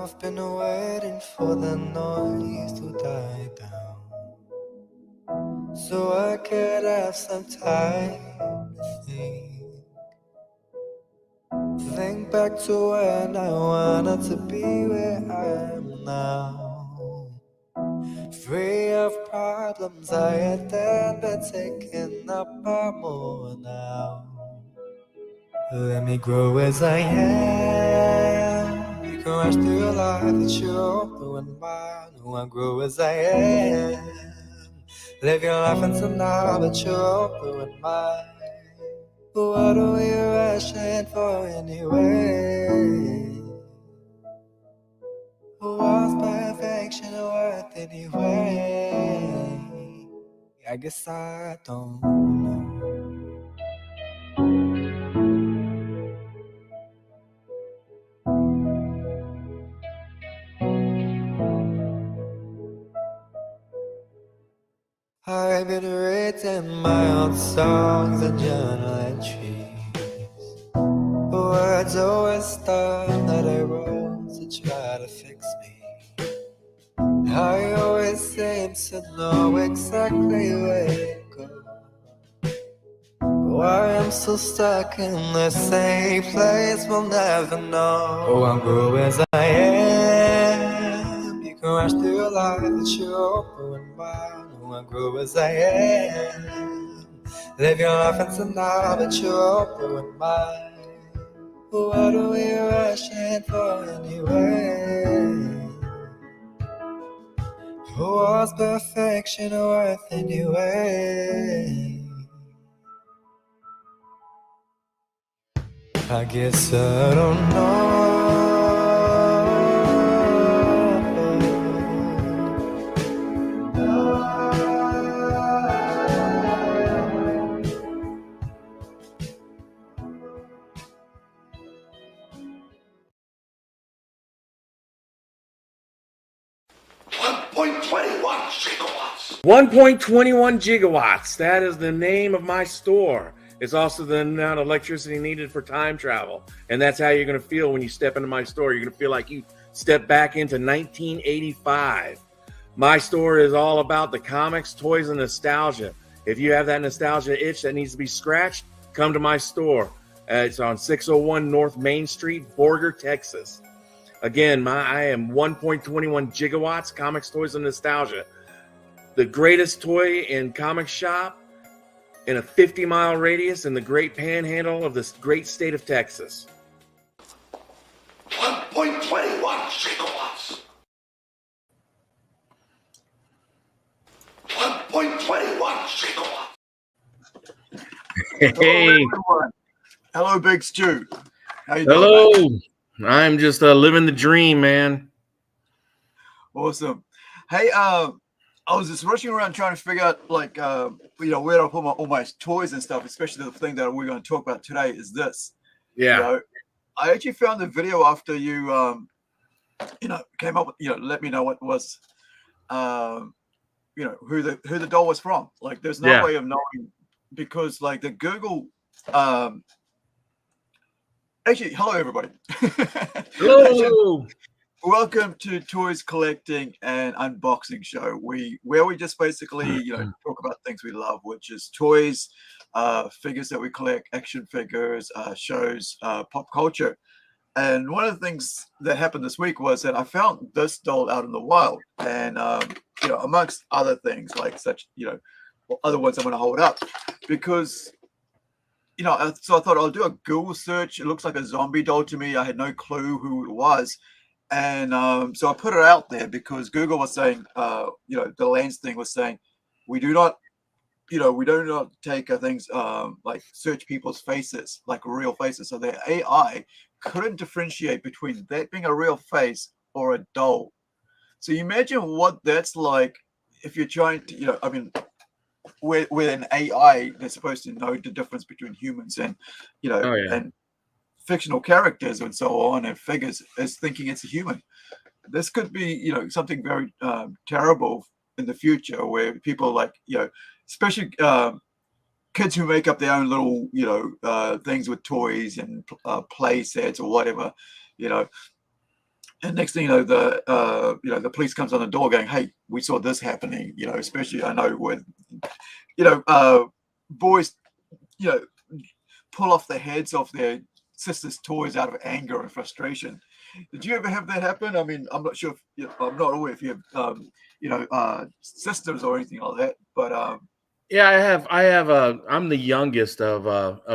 I've been waiting for the noise to die down, so I could have some time to think back to when I wanted to be where I am now. Free of problems I had then, but taken up by more now. Let me grow as I am. You can rush through your life at your own and mine. I grow as I am. Live your life until now at your own and mine. What are we rushing for anyway? What's perfection worth anyway? I guess I don't know. I've been writing my own songs and journal entries. Words always start that I wrote to try to fix me. I always seem to know exactly where to go. Why I'm so stuck in the same place, we'll never know. Oh, I'll grow as I am. You can rush through your life at your open mind. Oh, I'll grow as I am. Live your life until now at your open mind. What are we rushing for anyway? What's perfection worth anyway? I guess I don't know. 1.21 gigawatts. That is the name of my store. It's also the amount of electricity needed for time travel. And that's how you're going to feel when you step into my store. You're going to feel like you step back into 1985. My store is all about the comics, toys, and nostalgia. If you have that nostalgia itch that needs to be scratched, come to my store. It's on 601 North Main Street, Borger, Texas. Again, I am 1.21 gigawatts, comics, toys, and nostalgia. The greatest toy and comic shop in a 50-mile radius in the great panhandle of this great state of Texas. 1.21 gigawatts. 1.21 gigawatts. Hey. Hello, Big Stu. How you Hello. doing, man? I'm just living the dream, man. Awesome. Hey, I was just rushing around trying to figure out, like, where to put all my toys and stuff, especially the thing that we're going to talk about today is this. Yeah. I actually found the video after you, came up with, let me know what was, who the doll was from. Like, there's no way of knowing because, like, the Google, actually, hello, everybody. Hello. Welcome to Toys Collecting and Unboxing Show, where we just basically, talk about things we love, which is toys, figures that we collect, action figures, shows, pop culture. And one of the things that happened this week was that I found this doll out in the wild, and amongst other things like such, other ones I'm going to hold up because. So I thought I'll do a Google search. It looks like a zombie doll to me. I had no clue who it was. And so I put it out there because Google was saying, the lens thing was saying, we do not take things like search people's faces, like real faces. So their AI couldn't differentiate between that being a real face or a doll. So you imagine what that's like if you're trying to, with an AI, they're supposed to know the difference between humans and, and fictional characters and so on, and figures as thinking it's a human. This could be, something very terrible in the future where people like, especially kids who make up their own little, things with toys and play sets or whatever, And next thing you know, the police comes on the door going, "Hey, we saw this happening." Especially I know with boys, you know, pull off the heads of their sisters' toys out of anger and frustration. Did you ever have that happen? I mean, I'm not sure. I'm not aware if you have, sisters or anything like that. But Yeah, I have I'm the youngest of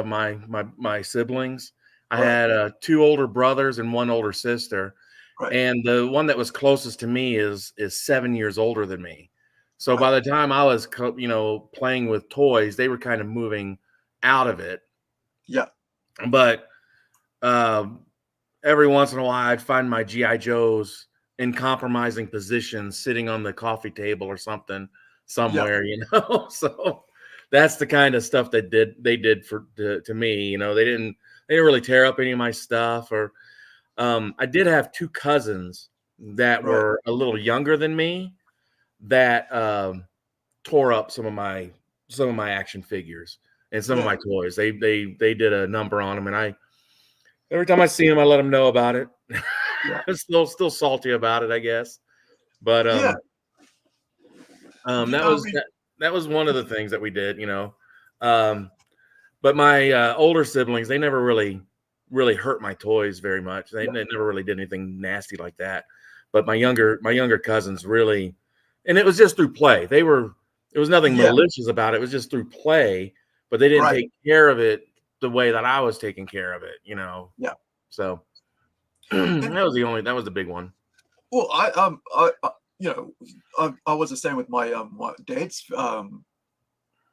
my siblings. I right, had two older brothers and one older sister, right, and the one that was closest to me is 7 years older than me. So right. by the time I was playing with toys, they were kind of moving out of it. Yeah, But um, every once in a while, I'd find my GI Joes in compromising positions, sitting on the coffee table or something yeah, somewhere. So that's the kind of stuff that they did to me. They didn't really tear up any of my stuff. Or I did have two cousins that right. were a little younger than me that tore up some of my action figures and some of Yeah, my toys. They did a number on them, and every time I see them, I let them know about it. yeah, I'm still salty about it, I guess. But yeah. that I was mean, that was one of the things that we did. Um, but my older siblings, they never really hurt my toys very much. They never really did anything nasty like that. But my younger cousins really, and it was just through play. There was nothing yeah, malicious about it. It was just through play, but they didn't right. take care of it the way that I was taking care of it. Yeah. So And that was the big one. well, I was the same with my dad's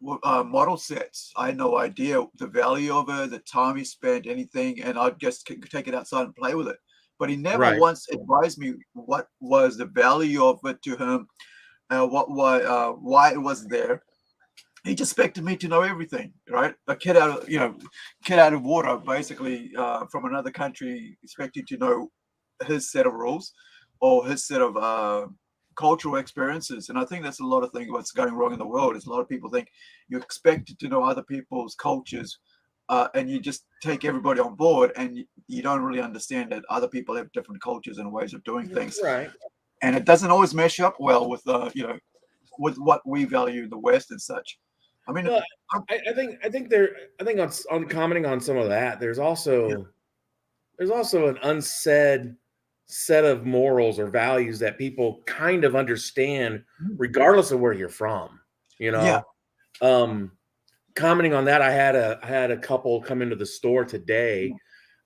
model sets. I had no idea the value of it, the time he spent, anything, and I'd just take it outside and play with it. But he never Right. once advised me what was the value of it to him, why it was there. He just expected me to know everything, right? A kid out of water, basically, from another country, expecting to know his set of rules or his set of cultural experiences. And I think that's a lot of things what's going wrong in the world is a lot of people think you're expected to know other people's cultures, and you just take everybody on board, and you don't really understand that other people have different cultures and ways of doing things, Right. and it doesn't always mesh up well with what we value in the West and such. I mean, Well, I'm, I think on commenting on some of that, yeah, there's also an unsaid set of morals or values that people kind of understand regardless of where you're from. You yeah, know, um, Commenting on that, I had a couple come into the store today,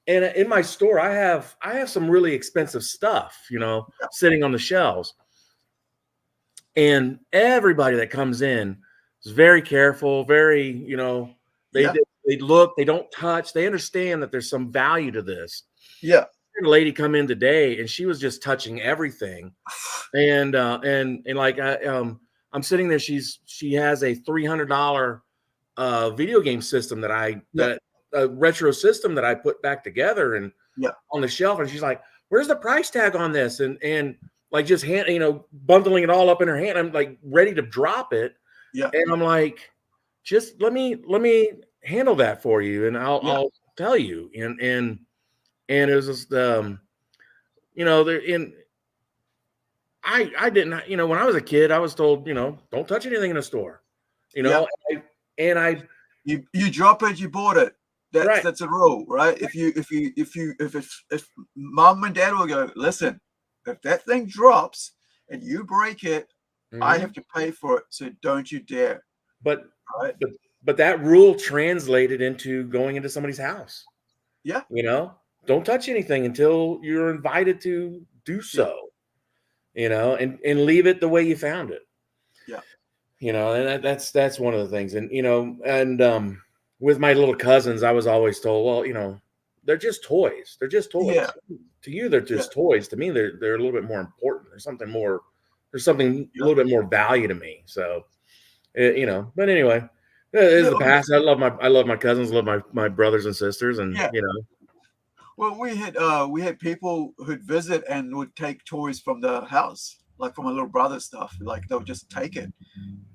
and in my store, I have some really expensive stuff, yeah, sitting on the shelves, and everybody that comes in is very careful, very, they yeah, they look, they don't touch, they understand that there's some value to this. yeah, I had a lady come in today, and she was just touching everything, and like I'm sitting there, she has a $300 video game system yeah, that a retro system that I put back together and yeah, on the shelf, and she's like, "Where's the price tag on this?" And like just bundling it all up in her hand. I'm like ready to drop it, yeah, and I'm like, "Just let me handle that for you, and yeah, I'll tell you." And it was just there in I didn't when I was a kid, I was told, don't touch anything in a store, you yeah. know, and I You drop it, you bought it. That's right. that's a rule, right? If mom and dad will go, listen, if that thing drops and you break it, I have Mhm. to pay for it. So don't you dare, But right? but but that rule translated into going into somebody's house, Yeah, you know? Don't touch anything until you're invited to do yeah, so, and leave it the way you found it. yeah, And that's one of the things. And with my little cousins, I was always told, well, they're just toys. They're just yeah, toys. To you, they're yeah, just toys. To me, they're a little bit more important. There's something a yeah, little bit more value to me. So but anyway, it is yeah. the past. I love my cousins, love my brothers and sisters, and Yeah. Well, we had people who'd visit and would take toys from the house, like from my little brother's stuff. Like they'll just take it,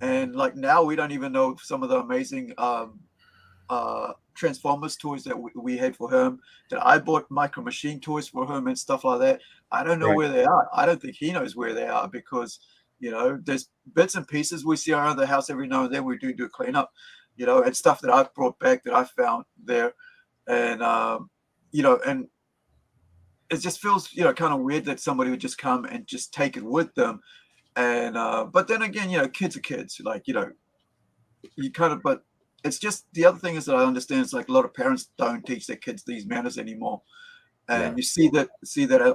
and like now we don't even know some of the amazing Transformers toys that we had for him, that I bought Micro Machine toys for him and stuff like that. I don't know Right. where they are. I don't think he knows where they are because, there's bits and pieces we see around the house every now and then. We do cleanup, and stuff that I've brought back that I found there. And, and it just feels, kind of weird that somebody would just come and just take it with them. And, but then again, kids are kids, like, you kind of, but it's just the other thing is that I understand it's like a lot of parents don't teach their kids these manners anymore, and No. you see that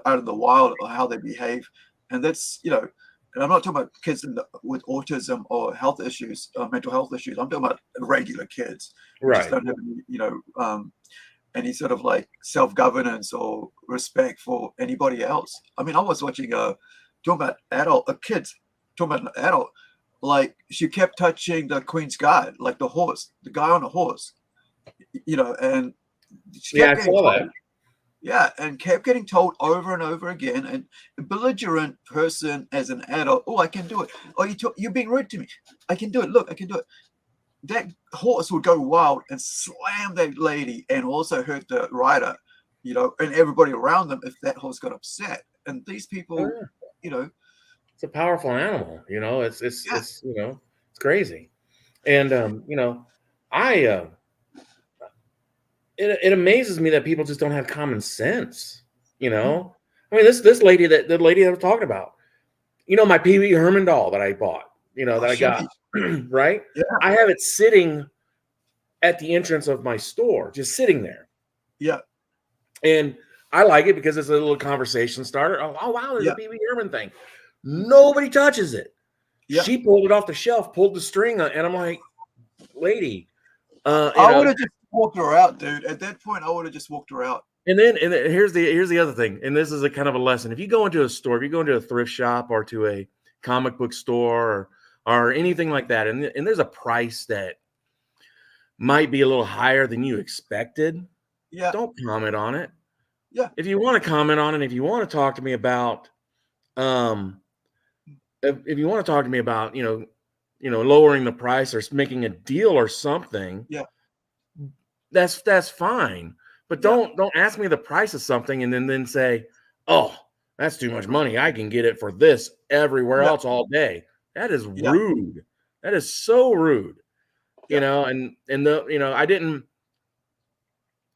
out in the wild or how they behave, and that's and I'm not talking about kids with autism or health issues, mental health issues. I'm talking about regular kids who just Right. don't have any sort of like self-governance or respect for anybody else. I mean, I was watching talking about kids, talking about an adult. Like she kept touching the Queen's Guard, like the guy on the horse, and she Yeah, kept I getting saw told, that. yeah, and kept getting told over and over again. And a belligerent person as an adult, oh, I can do it. Oh, you're being rude to me. I can do it. Look, I can do it. That horse would go wild and slam that lady and also hurt the rider, and everybody around them if that horse got upset. And these Oh, people, yeah. It's a powerful animal. yeah, It's crazy. And I it amazes me that people just don't have common sense. I mean, this lady that the lady I was talking about. My Pee Wee Herman doll that I bought. That I got. Chevy, Right. yeah, I have it sitting at the entrance of my store, just sitting there. yeah, And I like it because it's a little conversation starter. Oh wow, there's a yeah, Pee Wee Herman thing. Nobody touches it. yeah. She pulled it off the shelf, pulled the string, and I'm like, lady, I would have just walked her out, dude. At that point, I would have just walked her out. And then here's the other thing, and this is a kind of a lesson. If you go into a store, if you go into a thrift shop or to a comic book store or anything like that, and there's a price that might be a little higher than you expected, Yeah, don't comment on it. yeah, If you want to comment on it, if you want to talk to me about, if you want to talk to me about, lowering the price or making a deal or something, yeah, that's fine. But yeah, don't ask me the price of something and then say, oh, that's too much money. I can get it for this everywhere yeah, else all day. That is yeah, rude. That is so rude. yeah, And I didn't.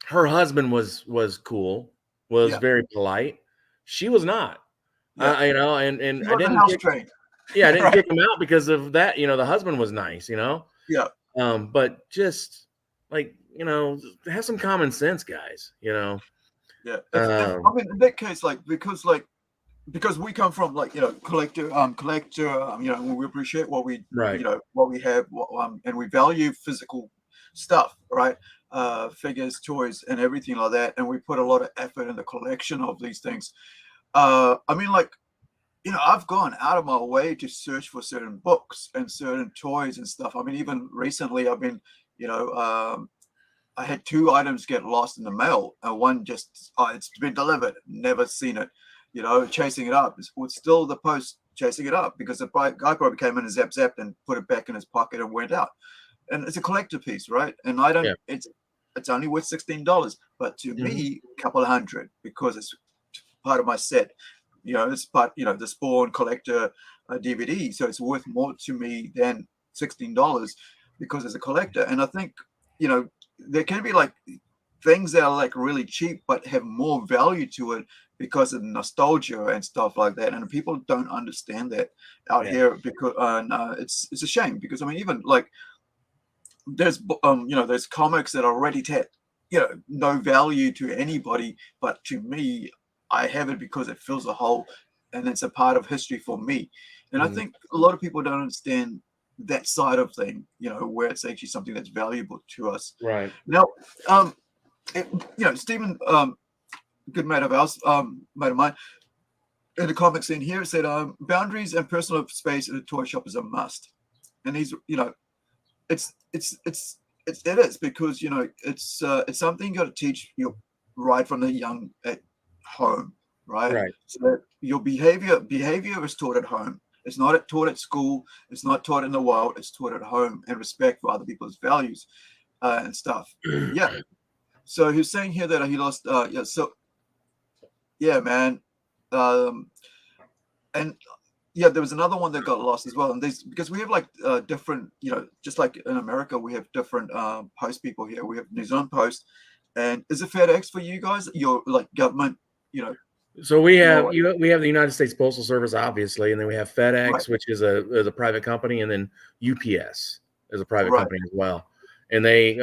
Her husband was cool, was yeah, very polite. She was not. yeah. And He I wasn't didn't house kick. trained, Yeah, I didn't right? kick him out because of that. The husband was nice. Yeah, But just like have some common sense, guys. yeah. If I Um, mean, in that case, because we come from collector, we appreciate what right. what we have, and we value physical stuff, right? Figures, toys, and everything like that, and we put a lot of effort in the collection of these things. I mean, I've gone out of my way to search for certain books and certain toys and stuff. I mean, even recently, I've been, I had 2 items get lost in the mail, and one just, it's been delivered, never seen it, chasing it up. It's still the post chasing it up because the guy probably came in and zapped and put it back in his pocket and went out. And it's a collector piece, right? And I don't, Yeah. it's only worth $16, but to me, a couple of hundred because it's part of my set. It's part, the Spawn collector DVD, so it's worth more to me than $16 because it's a collector. And I think, there can be like things that are like really cheap but have more value to it because of nostalgia and stuff like that. And people don't understand that out Yeah. here because it's a shame because I mean even like there's there's comics that are already no value to anybody, but to me I have it because it fills a hole and it's a part of history for me. And I Mhm. think a lot of people don't understand that side of thing, where it's actually something that's valuable to us. Right. Now, Stephen, good mate of ours, mate of mine, in the comic scene here said, boundaries and personal space in a toy shop is a must. And he's, it is because it's something you got to teach you right from the young at home, right? Right. So that your behavior is taught at home. It's not taught at school. It's not taught in the wild. It's taught at home, and respect for other people's values. and stuff. Yeah. So he's saying here that he lost. Yeah. So yeah, man. And yeah, there was another one that got lost as well. And these, because we have like different, just like in America, we have different post people here. We have New Zealand Post, and is it FedEx for you guys? Your like government, So we have your, we have the United States Postal Service, obviously, and then we have FedEx, right, which is a private company, and then UPS is a private right, company as well. And they,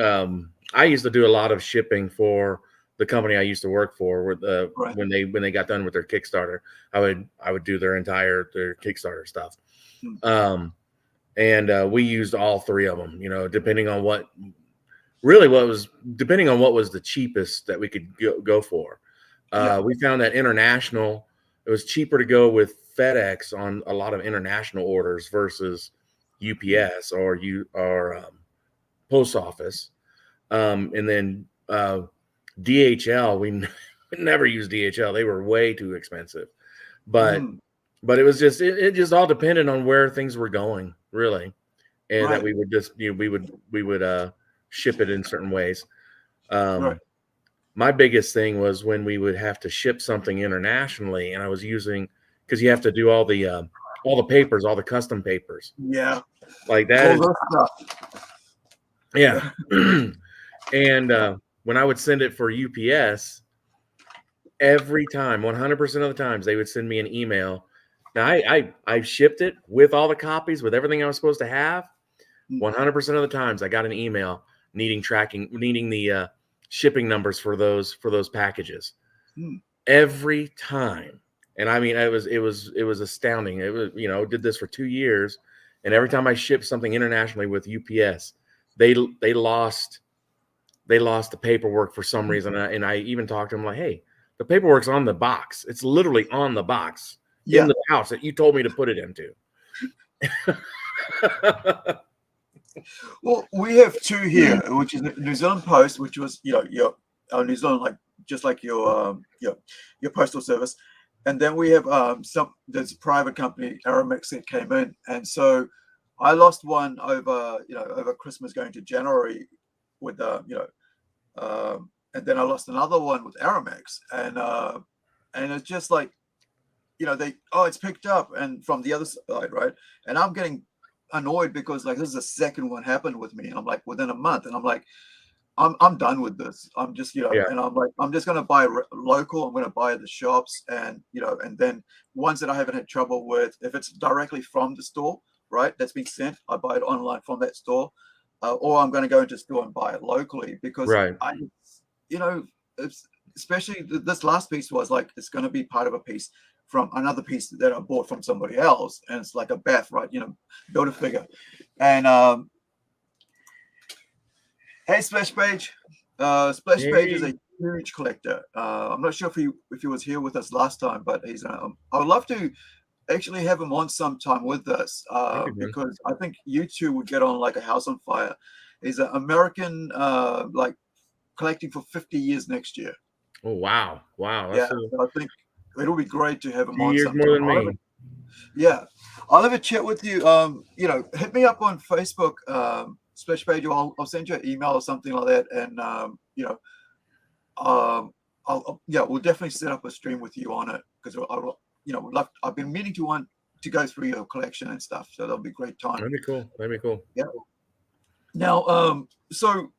I used to do a lot of shipping for the company I used to work for. With right. when they got done with their Kickstarter, I would do their Kickstarter stuff. Hmm. And we used all three of them. Depending on what was the cheapest that we could go for. Yeah. We found that international, it was cheaper to go with FedEx on a lot of international orders versus UPS or post office. And then DHL, we never used DHL. They were way too expensive. But Mhm. it was just it just all depended on where things were going, really, and that Right. we would just we would ship it in certain ways. Right. My biggest thing was when we would have to ship something internationally, and I was using, because you have to do all the papers, all the custom papers, Yeah. like that All is, this stuff. yeah. And when I would send it for UPS, every time, 100% of the times, they would send me an email. Now I shipped it with all the copies, with everything I was supposed to have. 100% of the times, I got an email needing the shipping numbers for those packages. Hmm. Every time. And I mean, it was astounding. It was, did this for 2 years, and every time I shipped something internationally with UPS, they lost the paperwork for some reason. And I even talked to them like, hey, the paperwork's on the box. It's literally on the box in Yeah. the house that you told me to put it into. Well, we have two here, which is New Zealand Post, which was your New Zealand, like just like your postal service, and then we have there's a private company, Aramex, that came in, and so I lost one over Christmas going to January with and then I lost another one with Aramex, and it's just like it's picked up and from the other side, right, and I'm getting annoyed because like this is the second one happened with me, and I'm like within a month, and I'm like I'm done with this. I'm just Yeah. and I'm like I'm just gonna buy local. I'm gonna buy at the shops, and and then ones that I haven't had trouble with, if it's directly from the store, right, that's been sent, I buy it online from that store, or I'm gonna go into store and buy it locally because Right. it's, especially this last piece was like it's gonna be part of a piece from another piece that I bought from somebody else, and it's like a bath, right? Build a figure, and hey, Splash Page. Splash Page is Hey. a huge collector. I'm not sure if he was here with us last time, but he's. I would love to actually have him on sometime with us Okay, man. because I think you two would get on like a house on fire. He's an American, like collecting for 50 years next year. Oh, wow. Wow. Yeah, That's so I think it'll be great to have him 2 on years more sometime. than me. Yeah, I'll have a chat with you. Hit me up on Facebook, Splash Page, or I'll send you an email or something like that, and we'll definitely set up a stream with you on it because would love. I've been meaning to go through your collection and stuff, so that'll be a great time. That'd be cool. That'd be cool. Yeah. Now, so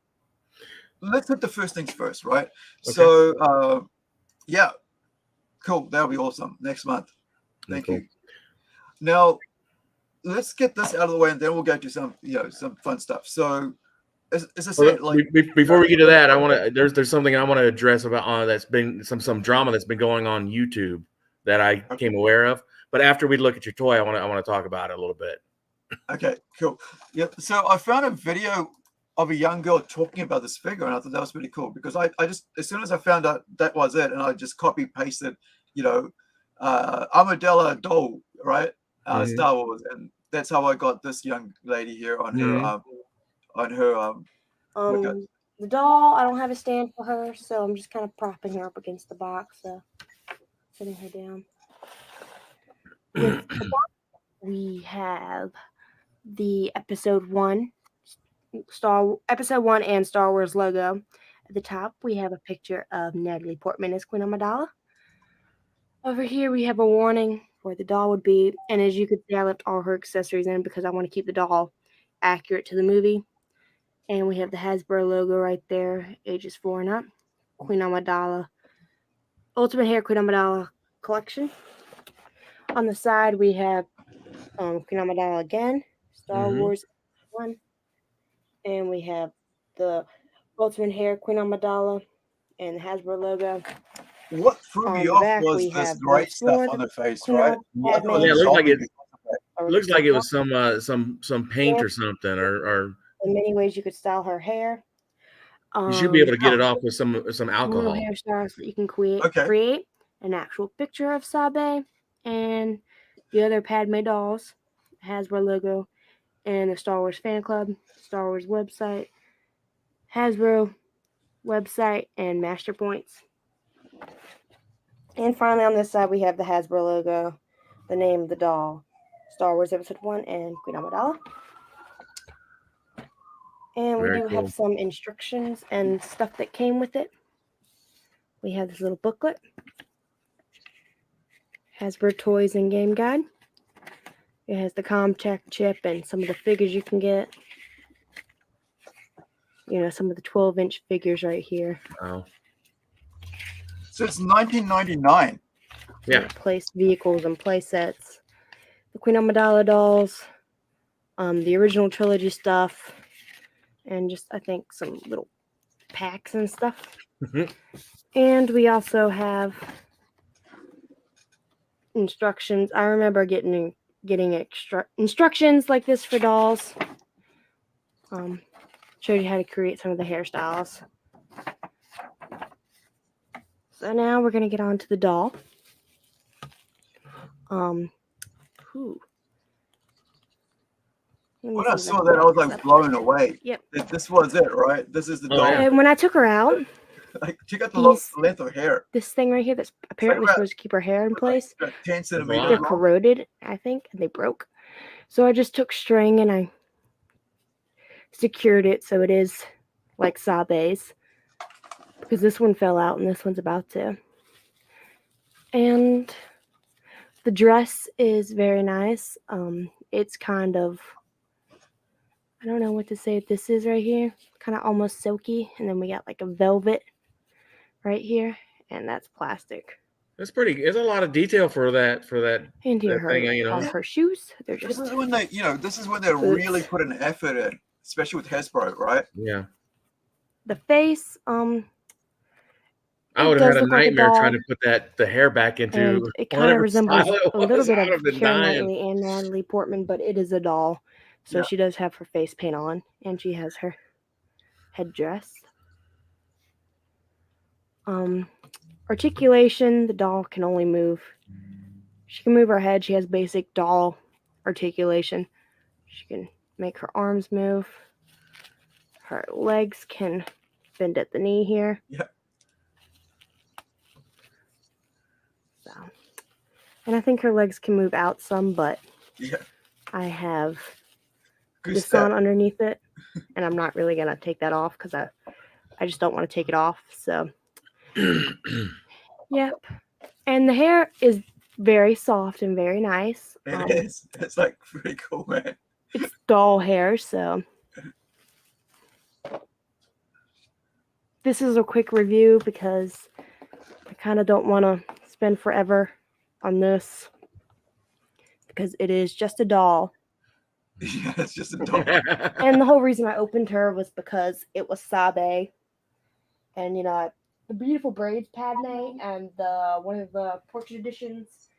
let's hit the first things first, right? Okay. So, yeah, cool. That'll be awesome next month. Thank Cool. you. Now, let's get this out of the way, and then we'll go to some fun stuff. So, as I said, like Before we get to that, I want to. There's something I want to address about that's been some drama that's been going on YouTube that I came aware of. But after we look at your toy, I want to talk about it a little bit. Okay, cool. Yep. So I found a video of a young girl talking about this figure, and I thought that was pretty cool because I just, as soon as I found out that was it, and I just copy pasted, Armadillo doll, right? Star Wars, and that's how I got this young lady here on her the doll. I don't have a stand for her, so I'm just kind of propping her up against the box, sitting her down. With the box, we have the episode 1 Episode 1 and Star Wars logo. At the top, we have a picture of Natalie Portman as Queen Amidala. Over here, we have a warning where the doll would be, and as you can see, I left all her accessories in because I want to keep the doll accurate to the movie. And we have the Hasbro logo right there, ages 4 and up. Queen Amidala, Ultimate Hair Queen Amidala collection. On the side, we have Queen Amidala again, Star Wars 1, and we have the Ultimate Hair Queen Amidala and the Hasbro logo. What threw On me the off back, was we this have great once stuff more on the the face, Queen right? Amidala I thought Padme. Yeah, it looks like zombie looks like it was some paint or something, or In many ways, you could style her hair. you should be able to get it Oh. off with some Little alcohol. hairstyles that you can create. Okay. Create an actual picture of Sabe and the other Padme dolls, Hasbro logo, and the Star Wars fan club, Star Wars website, Hasbro website, and master points. And finally, on this side, we have the Hasbro logo, the name of the doll, Star Wars Episode 1, and Queen Amidala. And we Very do cool. have some instructions and stuff that came with it. We have this little booklet, Hasbro Toys and Game Guide. It has the ComTech chip and some of the figures you can get. You know, some of the 12-inch figures right here. Wow. So it's 1999. Yeah. Place vehicles and play sets. The Queen Amidala dolls. The original trilogy stuff. And just, I think, some little packs and stuff. And we also have instructions. I remember getting instructions like this for dolls. Showed you how to create some of the hairstyles. So now we're gonna get on to the doll. When I saw that, I was like blown away. Yep. This was it, right? This is the doll. yeah. And when I took her out, Like, check out the length of hair. this thing right here that's apparently supposed to keep her hair in place, Like 10 they're centimeters long. corroded, I think, and they broke. So I just took string and I secured it so it is like Sabe's, because this one fell out and this one's about to. And the dress is very nice. It's kind of, I don't know what to say this is right here, kind of almost silky, and then we got like a velvet right here, and that's plastic. That's pretty. There's a lot of detail for that. And here, that thing, you know. her shoes, they're This just is when they, this is when they really put an effort in, especially with Hasbro, right? Yeah. the face. I would have had a nightmare trying to put the hair back into. And it kind of resembles a little bit I would of have been Keira dying. Knightley and Natalie Portman, but it is a doll. So Yeah. she does have her face paint on, and she has her headdress. Articulation, the doll can only move. She can move her head. She has basic doll articulation. She can make her arms move. Her legs can bend at the knee here. Yeah. So, and I think her legs can move out some, but Yeah. I have Good this stuff. on underneath it, and I'm not really gonna take that off because I just don't want to take it off. So, yep. And the hair is very soft and very nice. It is. It's like pretty cool, man. It's doll hair, so this is a quick review because I kind of don't want to spend forever on this because it is just a doll. Yeah, it's just a doll. And the whole reason I opened her was because it was Sabe. And, the beautiful braids Padme and one of the portrait editions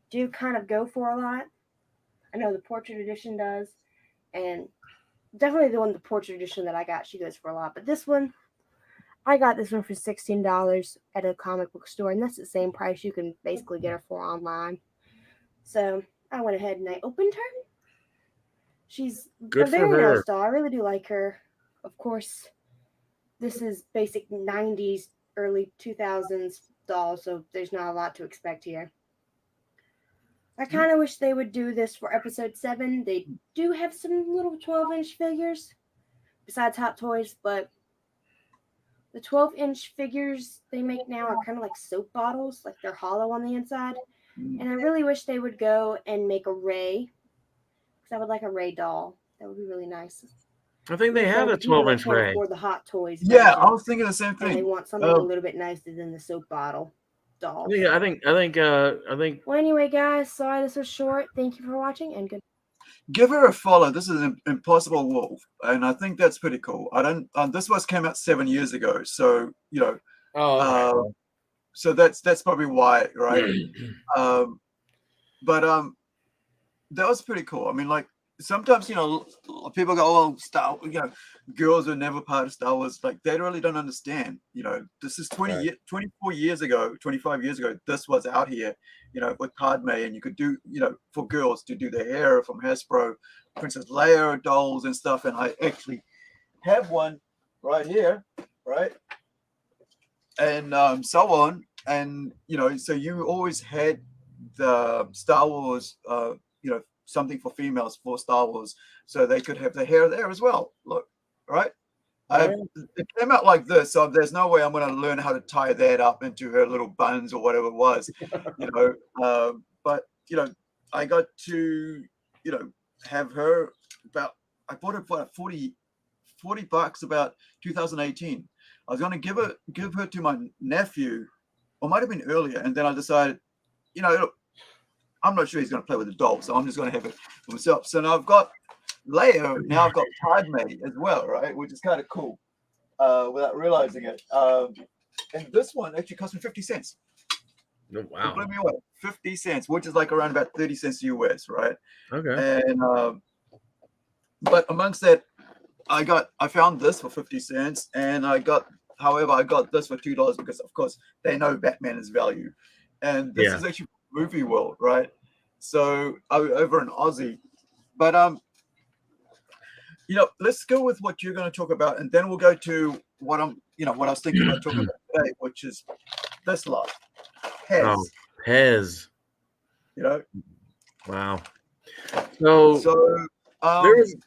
do kind of go for a lot. I know the portrait edition does. And definitely the portrait edition that I got, she goes for a lot. But this one, I got this one for $16 at a comic book store. And that's the same price you can basically get her for online. So I went ahead and I opened her. She's Good a for very her. nice doll. I really do like her. Of course, this is basic 90s, early 2000s doll, so there's not a lot to expect here. I kind of wish they would do this for episode 7. They do have some little 12-inch figures, besides Hot Toys, but the 12-inch figures they make now are kind of like soap bottles, like they're hollow on the inside. And I really wish they would go and make a Ray, because I would like a Ray doll. That would be really nice. I think they have For a the people that 12-inch can't Ray. afford the Hot Toys Yeah, I version, was thinking the same and they thing. want something a little bit nicer than the soap bottle doll. Yeah, I think. Well, anyway, guys, sorry this was short. Thank you for watching, and good. Give her a follow. This is an Impossible Wolf, and I think that's pretty cool. I don't. This was came out 7 years ago, so you know. Oh, okay. So that's probably why, right? But that was pretty cool. I mean, like sometimes people go, "Oh, girls are never part of Star Wars." Like they really don't understand. This is 24 years ago, 25 years ago. This was out here, with Padme, and you could do, for girls to do their hair from Hasbro, Princess Leia dolls and stuff. And I actually have one right here, right, and so on. And so you always had the Star Wars, something for females for Star Wars, so they could have the hair there as well. Look, right? It came out like this, so there's no way I'm going to learn how to tie that up into her little buns or whatever it was, But I got to, have her about. I bought it for $40 about 2018. I was going to give her to my nephew, or might have been earlier, and then I decided, I'm not sure he's going to play with the doll, so I'm just going to have it for myself. So now I've got Leia, now I've got Padme as well, right? Which is kind of cool, without realizing it. And this one actually cost me 50 cents. Oh, wow. It blew me away. 50 cents, which is like around about 30 cents US, right? Okay. And but amongst that, I found this for 50 cents, and I got this for $2 because, of course, they know Batman is value. And this is actually Movie World, right? So over in Aussie. But let's go with what you're going to talk about, and then we'll go to what I was thinking about talking about today, which is this lot. Pez. Oh, Pez. Wow. So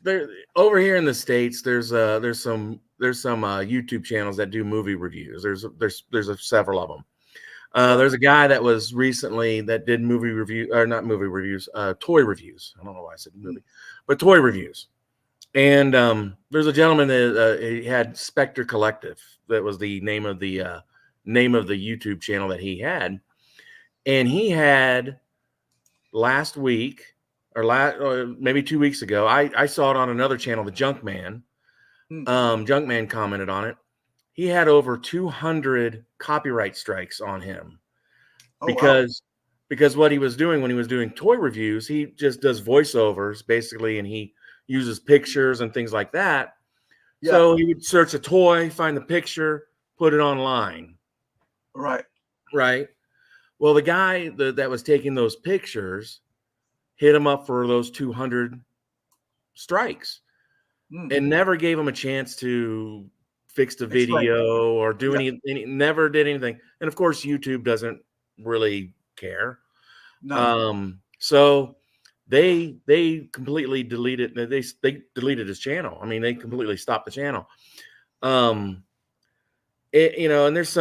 there over here in the States, there's some YouTube channels that do movie reviews. There's several of them. There's a guy that was recently that did movie review, or not movie reviews, toy reviews. I don't know why I said movie, but toy reviews. And there's a gentleman that he had Spectre Collective. That was the name of the YouTube channel that he had. And he had last week or maybe 2 weeks ago, I saw it on another channel, the Junkman. Junkman commented on it. He had over 200 copyright strikes on him because what he was doing when he was doing toy reviews, he just does voiceovers basically, and he uses pictures and things like that. Yeah. So he would search a toy, find the picture, put it online. Right. Well, the guy that was taking those pictures hit him up for those 200 strikes and never gave him a chance to fix the video or do any, never did anything. And of course, YouTube doesn't really care. No. So they completely deleted. They deleted his channel. I mean, they completely stopped the channel. And there's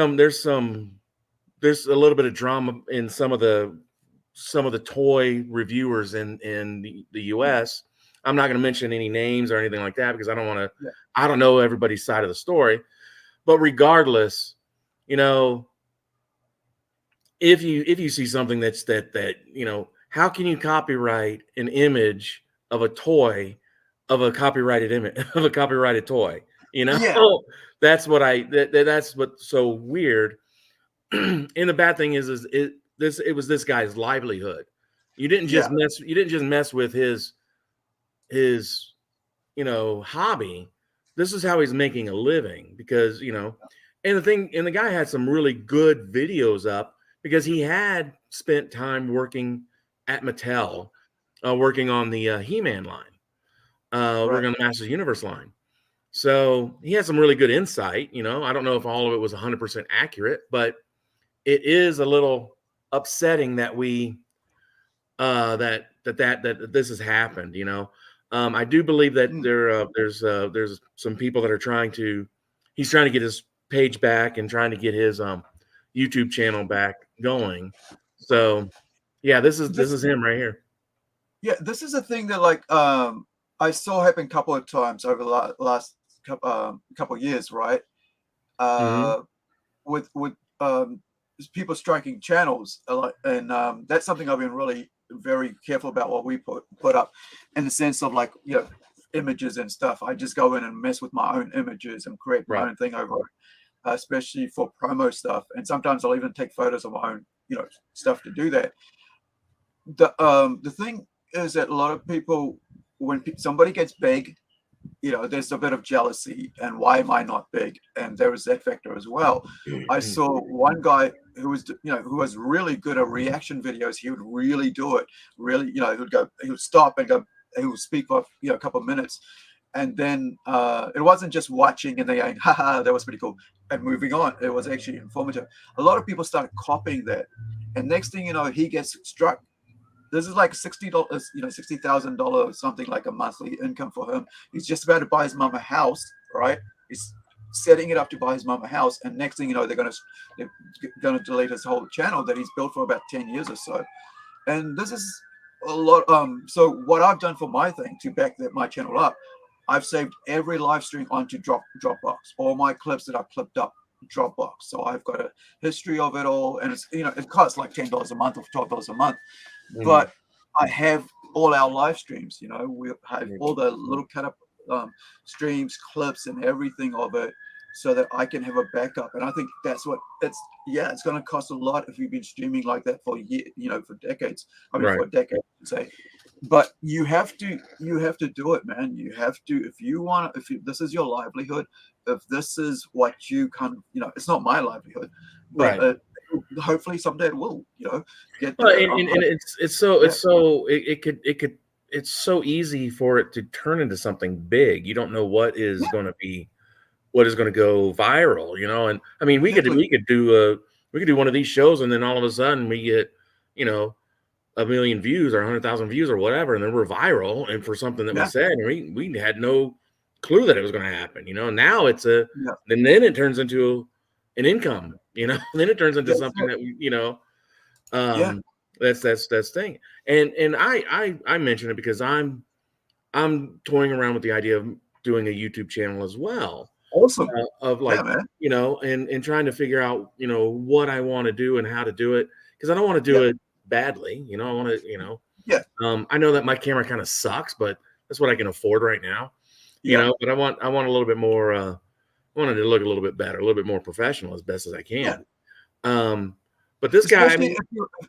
a little bit of drama in some of the toy reviewers in the US. I'm not going to mention any names or anything like that because I don't want to. I don't know everybody's side of the story, but regardless, if you see something that's that how can you copyright an image of a toy of a copyrighted image of a copyrighted toy? That's what's so weird. And the bad thing is it was this guy's livelihood. You didn't just mess with his hobby. This is how he's making a living because and the guy had some really good videos up because he had spent time working at Mattel, working on the He-Man line, working on the Masters Universe line. So he had some really good insight. I don't know if all of it was 100% accurate, but it is a little upsetting that that this has happened. I do believe that there's some people that are he's trying to get his page back and trying to get his YouTube channel back going. So yeah, this is him right here. Yeah, this is a thing that like I saw happen a couple of times over the last couple of years, right? With people striking channels, and that's something I've been really very careful about what we put up, in the sense of like, you know, images and stuff. I just go in and mess with my own images and create my own thing over it, especially for promo stuff. And sometimes I'll even take photos of my own, you know, stuff to do that. The thing is that a lot of people, when somebody gets big, you know, there's a bit of jealousy, and why am I not big? And there was that factor as well. I saw one guy who was, you know, who was really good at reaction videos. He would really do it, really, you know, he would stop and go, he would speak for, you know, a couple of minutes, and then it wasn't just watching and they going, haha, that was pretty cool, and moving on. It was actually informative. A lot of people started copying that, and next thing you know, he gets struck. This is like $60, you know, $60,000, something like a monthly income for him. He's just about to buy his mom a house, right? He's setting it up to buy his mom a house, and next thing you know, they're gonna delete his whole channel that he's built for about 10 years or so. And this is a lot. So what I've done for my thing to back my channel up, I've saved every live stream onto Dropbox. All my clips that I've clipped up, Dropbox. So I've got a history of it all, and it's, you know, it costs like $10 a month or $12 a month. But I have all our live streams, you know, we have all the little cut up streams, clips, and everything of it, so that I can have a backup. And I think that's what it's going to cost a lot if you've been streaming like that for years, you know, for decades. I mean, for a decade, say. But you have to do it, man. You have to, if this is your livelihood, if this is what you kind of, you know, it's not my livelihood, but hopefully someday it will, you know, get there. And it's so easy for it to turn into something big. You don't know what is going to go viral, you know. And I mean, we could do one of these shows, and then all of a sudden we get, you know, 1 million views or 100,000 views or whatever, and then we're viral, and for something that we said, and we had no clue that it was going to happen, you know. Now it's and then it turns into an income, you know. And then it turns into something that we, you know, that's thing. And I mention it because I'm toying around with the idea of doing a YouTube channel as well. Awesome. Of like, you know, and trying to figure out, you know, what I want to do and how to do it, because I don't want to do it badly, you know. I want to, you know, I know that my camera kind of sucks, but that's what I can afford right now, you know. But I want a little bit more. I wanted to look a little bit better, a little bit more professional as best as I can. But this guy,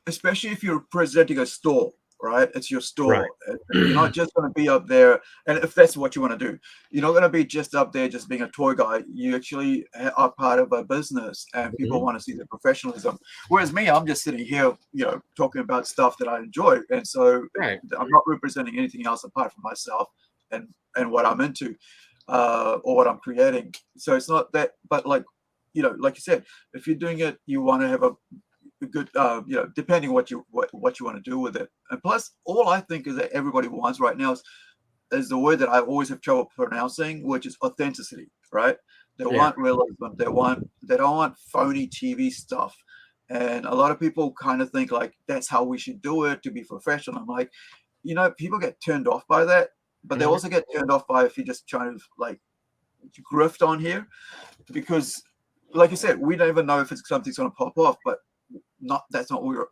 especially if you're presenting a store, right? It's your store. You're not just going to be up there, and if that's what you want to do, you're not going to be just up there just being a toy guy. You actually are part of a business, and people want to see the professionalism. Whereas me, I'm just sitting here, you know, talking about stuff that I enjoy, and so I'm not representing anything else apart from myself and what I'm into, or what I'm creating. So it's not that, but like, you know, like you said, if you're doing it, you want to have a good, you know, depending what you want to do with it. And plus, all I think is that everybody wants right now is the word that I always have trouble pronouncing, which is authenticity, right? They want realism. They don't want phony TV stuff. And a lot of people kind of think like that's how we should do it to be professional. I'm like, you know, people get turned off by that, but they also get turned off by if you're just trying to like grift on here, because like you said, we never know if it's something's going to pop off, but that's not what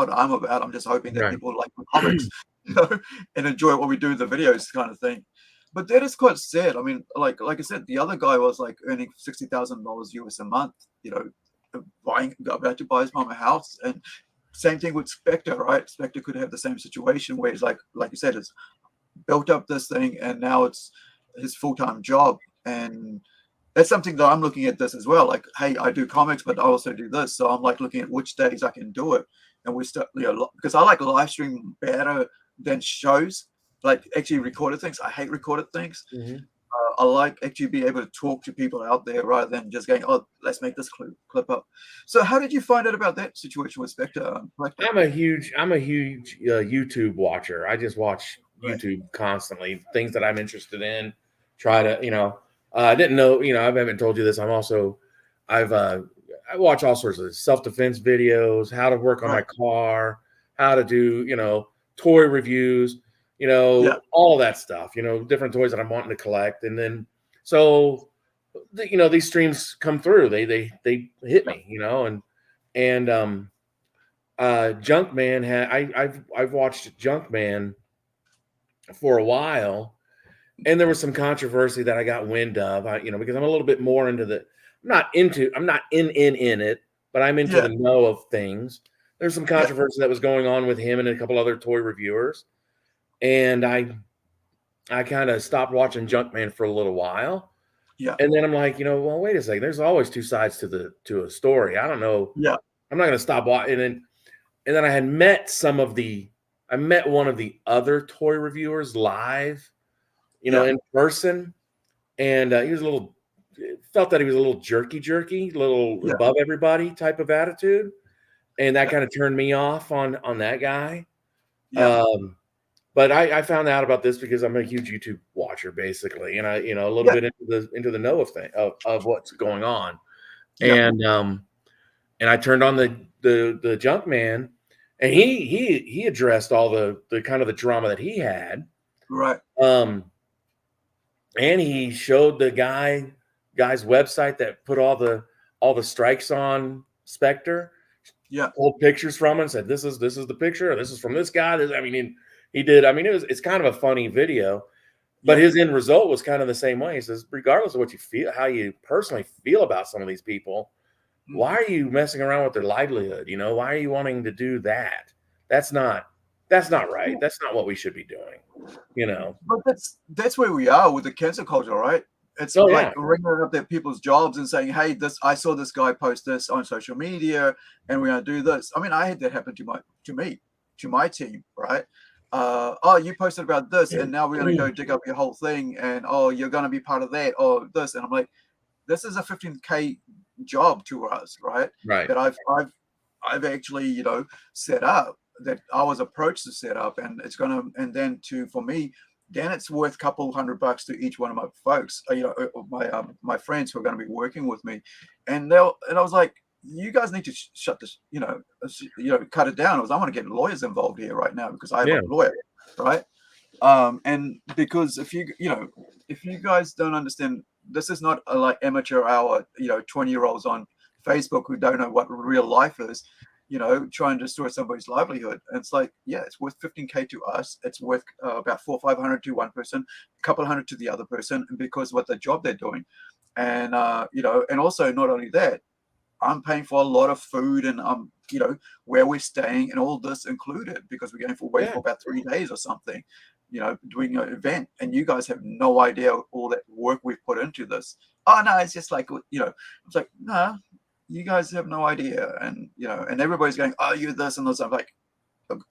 I'm about. I'm just hoping that people like the comics, you know, and enjoy what we do in the videos kind of thing. But that is quite sad. I mean, like I said, the other guy was like earning $60,000 US a month, you know, about to buy his mom a house. And same thing with Spectre, right? Spectre could have the same situation where he's like you said, it's built up this thing and now it's his full-time job. And that's something that I'm looking at this as well. Like, hey, I do comics, but I also do this. So I'm like looking at which days I can do it. And we start, you know, because I like live stream better than shows, like actually recorded things. I hate recorded things. I like actually be able to talk to people out there rather than just going, oh, let's make this clip up. So how did you find out about that situation with Spectre? I'm a huge YouTube watcher. I just watch YouTube constantly, things that I'm interested in. Try to, I didn't know, I haven't told you this. I watch all sorts of self-defense videos, how to work on my Right. car, how to do, toy reviews, all that stuff, different toys that I'm wanting to collect. And then, so, these streams come through, they hit me, and Junkman I've watched Junkman for a while, and there was some controversy that I got wind of, because I'm a little bit more into I'm not in it, but I'm into Yeah. the know of things. There's some controversy that was going on with him and a couple other toy reviewers, and I kind of stopped watching Junkman for a little while. Yeah. And then I'm like, well, wait a second. There's always two sides to a story. I don't know. Yeah. I'm not going to stop watching. And then I had met I met one of the other toy reviewers live, in person. And he was felt that he was a little jerky, a little above everybody type of attitude. And that kind of turned me off on that guy. Yeah. But I found out about this because I'm a huge YouTube watcher, basically, and I, a little bit into the know of what's going on, and I turned on the Junkman, and he addressed all the kind of the drama that he had, Right. and he showed the guy's website that put all the strikes on Spectre, pulled pictures from it and said this is the picture, or this is from this guy. He did. It's kind of a funny video, but his end result was kind of the same way. He says, regardless of what you feel, how you personally feel about some of these people, why are you messing around with their livelihood? Why are you wanting to do that? That's not right. That's not what we should be doing. But that's where we are with the cancel culture, right? It's like ringing up their people's jobs and saying, "Hey, I saw this guy post this on social media, and we're gonna do this." I had that happen to my team, right? You posted about this, and now we're gonna go dig up your whole thing, and you're gonna be part of that, or this, and I'm like, this is a 15K job to us, right? Right. That I've actually set up, that I was approached to set up, and for me, then it's worth a couple $100 to each one of my folks, my friends who are going to be working with me, and I was like, you guys need to shut this, cut it down. I want to get lawyers involved here right now because I have a lawyer, right? And because if you guys don't understand, this is not a like amateur hour, 20-year-olds on Facebook who don't know what real life is, trying to destroy somebody's livelihood. And it's like, it's worth 15K to us. It's worth about $400 or $500 to one person, a couple hundred to the other person, because what the job they're doing. And, and also not only that, I'm paying for a lot of food and, where we're staying and all this included, because we're going for about 3 days or something, doing an event. And you guys have no idea all that work we've put into this. Oh, no, it's just like, it's like, no, you guys have no idea. And, and everybody's going, oh, you're this and this. I'm like,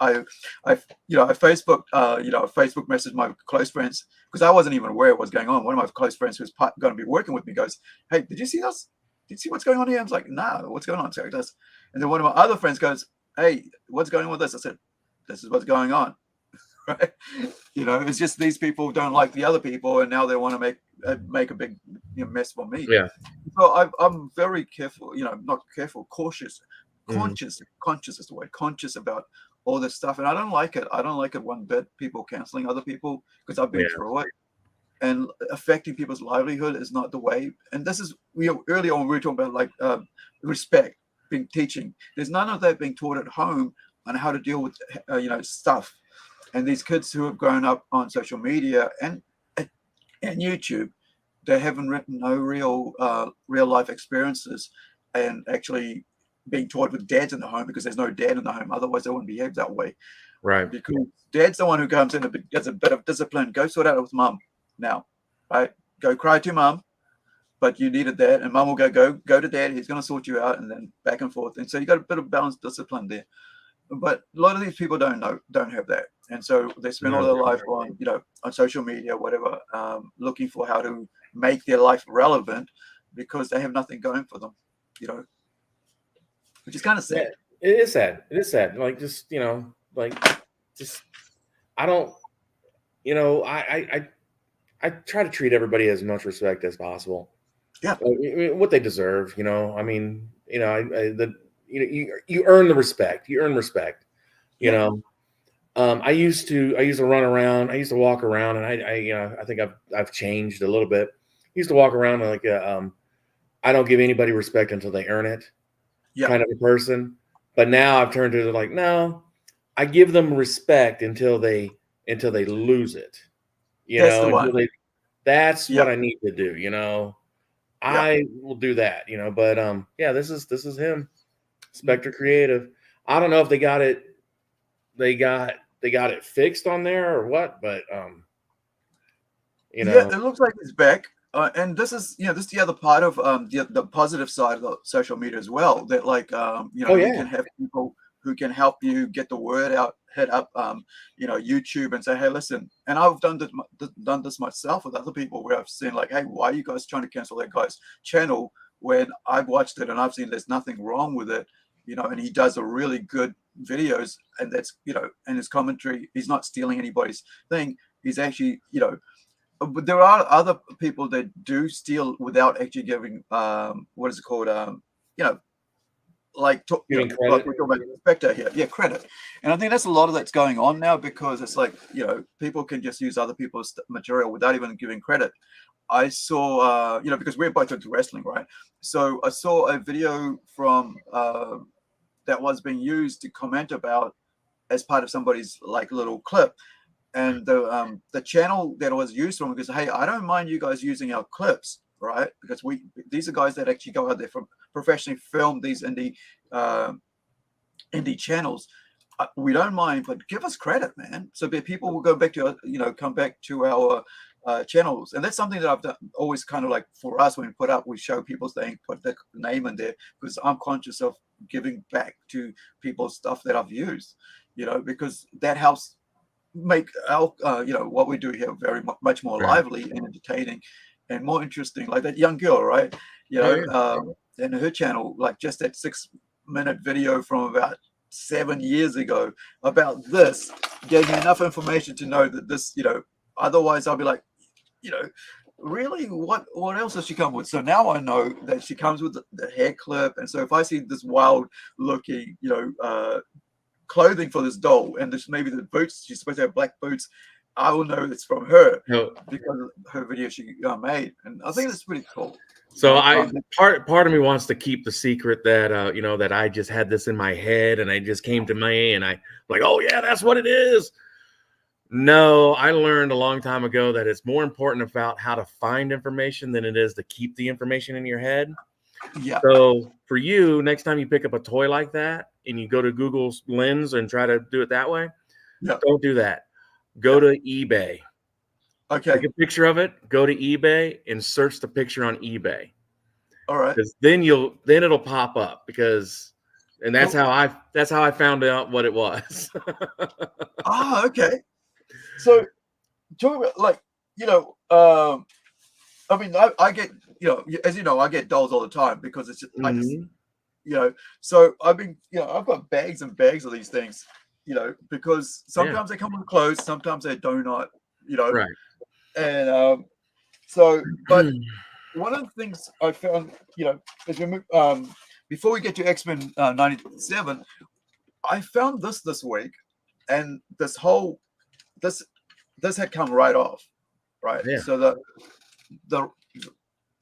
I Facebook, Facebook messaged my close friends, because I wasn't even aware of what's going on. One of my close friends who's going to be working with me goes, hey, did you see this? Did you see what's going on here? I was like, no, what's going on? So he does. And then one of my other friends goes, hey, what's going on with this? I said, this is what's going on. Right? It's just these people don't like the other people, and now they want to make a big mess for me. Yeah. So I'm very careful, not careful, cautious, conscious is the word, conscious about all this stuff. And I don't like it. I don't like it one bit, people canceling other people, because I've been through it. And affecting people's livelihood is not the way. And this is, earlier on we were talking about like respect, teaching. There's none of that being taught at home on how to deal with stuff. And these kids who have grown up on social media and YouTube, they haven't written no real life experiences, and actually being taught with dads in the home, because there's no dad in the home. Otherwise, they wouldn't behave that way. Right. Because dad's the one who comes in and gets a bit of discipline. Go sort out with mum now, right? Go cry to mum, but you needed that, and mum will go to dad. He's going to sort you out, and then back and forth. And so you got a bit of balanced discipline there. But a lot of these people don't have that, and so they spend all their life on social media, whatever, looking for how to make their life relevant, because they have nothing going for them, which is kind of sad. Yeah, it is sad. Like, I don't. you know, I try to treat everybody as much respect as possible. Yeah. What they deserve, you know. I mean, you know, you earn the respect. You earn respect, you Yeah. know. I used to run around. I used to walk around, and you know, I think I've changed a little bit. I used to walk around like I don't give anybody respect until they earn it, Yeah. kind of a person. But now I've turned to like, no, I give them respect until they lose it. You That's know, the one. that's Yeah. what I need to do. You know, Yeah. I will do that. You know, but yeah, this is him, Mm. Spectre Creative. I don't know if they got it. They got it fixed on there or what, but you Yeah, know, it looks like it's back. And this is, this is the other part of the positive side of the social media as well. That like, oh you yeah, can have people who can help you get the word out, hit up, YouTube and say, hey, listen. And I've done this myself with other people where I've seen like, hey, why are you guys trying to cancel that guy's channel when I've watched it and I've seen there's nothing wrong with it, and he does a really good videos, and that's, and his commentary, he's not stealing anybody's thing. He's actually, but there are other people that do steal without actually giving what is it called, you know like giving like credit. we're talking about Spectre here, yeah, credit. And I think that's a lot of that's going on now, because it's like, people can just use other people's material without even giving credit. I saw because we're both into wrestling, right? So I saw a video from that was being used to comment about as part of somebody's like little clip, and the channel that it was used from goes, hey, I don't mind you guys using our clips, right? Because these are guys that actually go out there from professionally film these uh, indie channels. We don't mind, but give us credit, man. So that people will go back to come back to our channels. And that's something that I've done always, kind of like for us, when we put up, we show people's thing, put the name in there, because I'm conscious of giving back to people's stuff that I've used, because that helps make our what we do here very much more Right. lively and entertaining and more interesting. Like that young girl, right? Oh yeah. And her channel, like just that 6-minute video from about 7 years ago about this, gave me enough information to know that this, otherwise I'll be like, you know really, what else does she come with? So now I know that she comes with the hair clip. And so if I see this wild looking, clothing for this doll, and this maybe the boots, she's supposed to have black boots, I will know it's from her No. because of her video she made. And I think that's pretty cool. So part of me wants to keep the secret that that I just had this in my head and I just came to me and I like, oh yeah, that's what it is. No, I learned a long time ago that it's more important about how to find information than it is to keep the information in your head. Yeah. So for you, next time you pick up a toy like that and you go to Google's Lens and try to do it that way, don't do that. Go to eBay. Okay. Take a picture of it, go to eBay and search the picture on eBay. All right. Because then it'll pop up, and that's how I found out what it was. Okay. So talk about, like, I mean, I get, as you know, I get dolls all the time because it's just, I just, so I've been, I've got bags and bags of these things, because sometimes they come with clothes, sometimes they do not, Right. And so, but one of the things I found, as we move, before we get to X-Men 97, I found this week, and this had come right off, right? Yeah. So the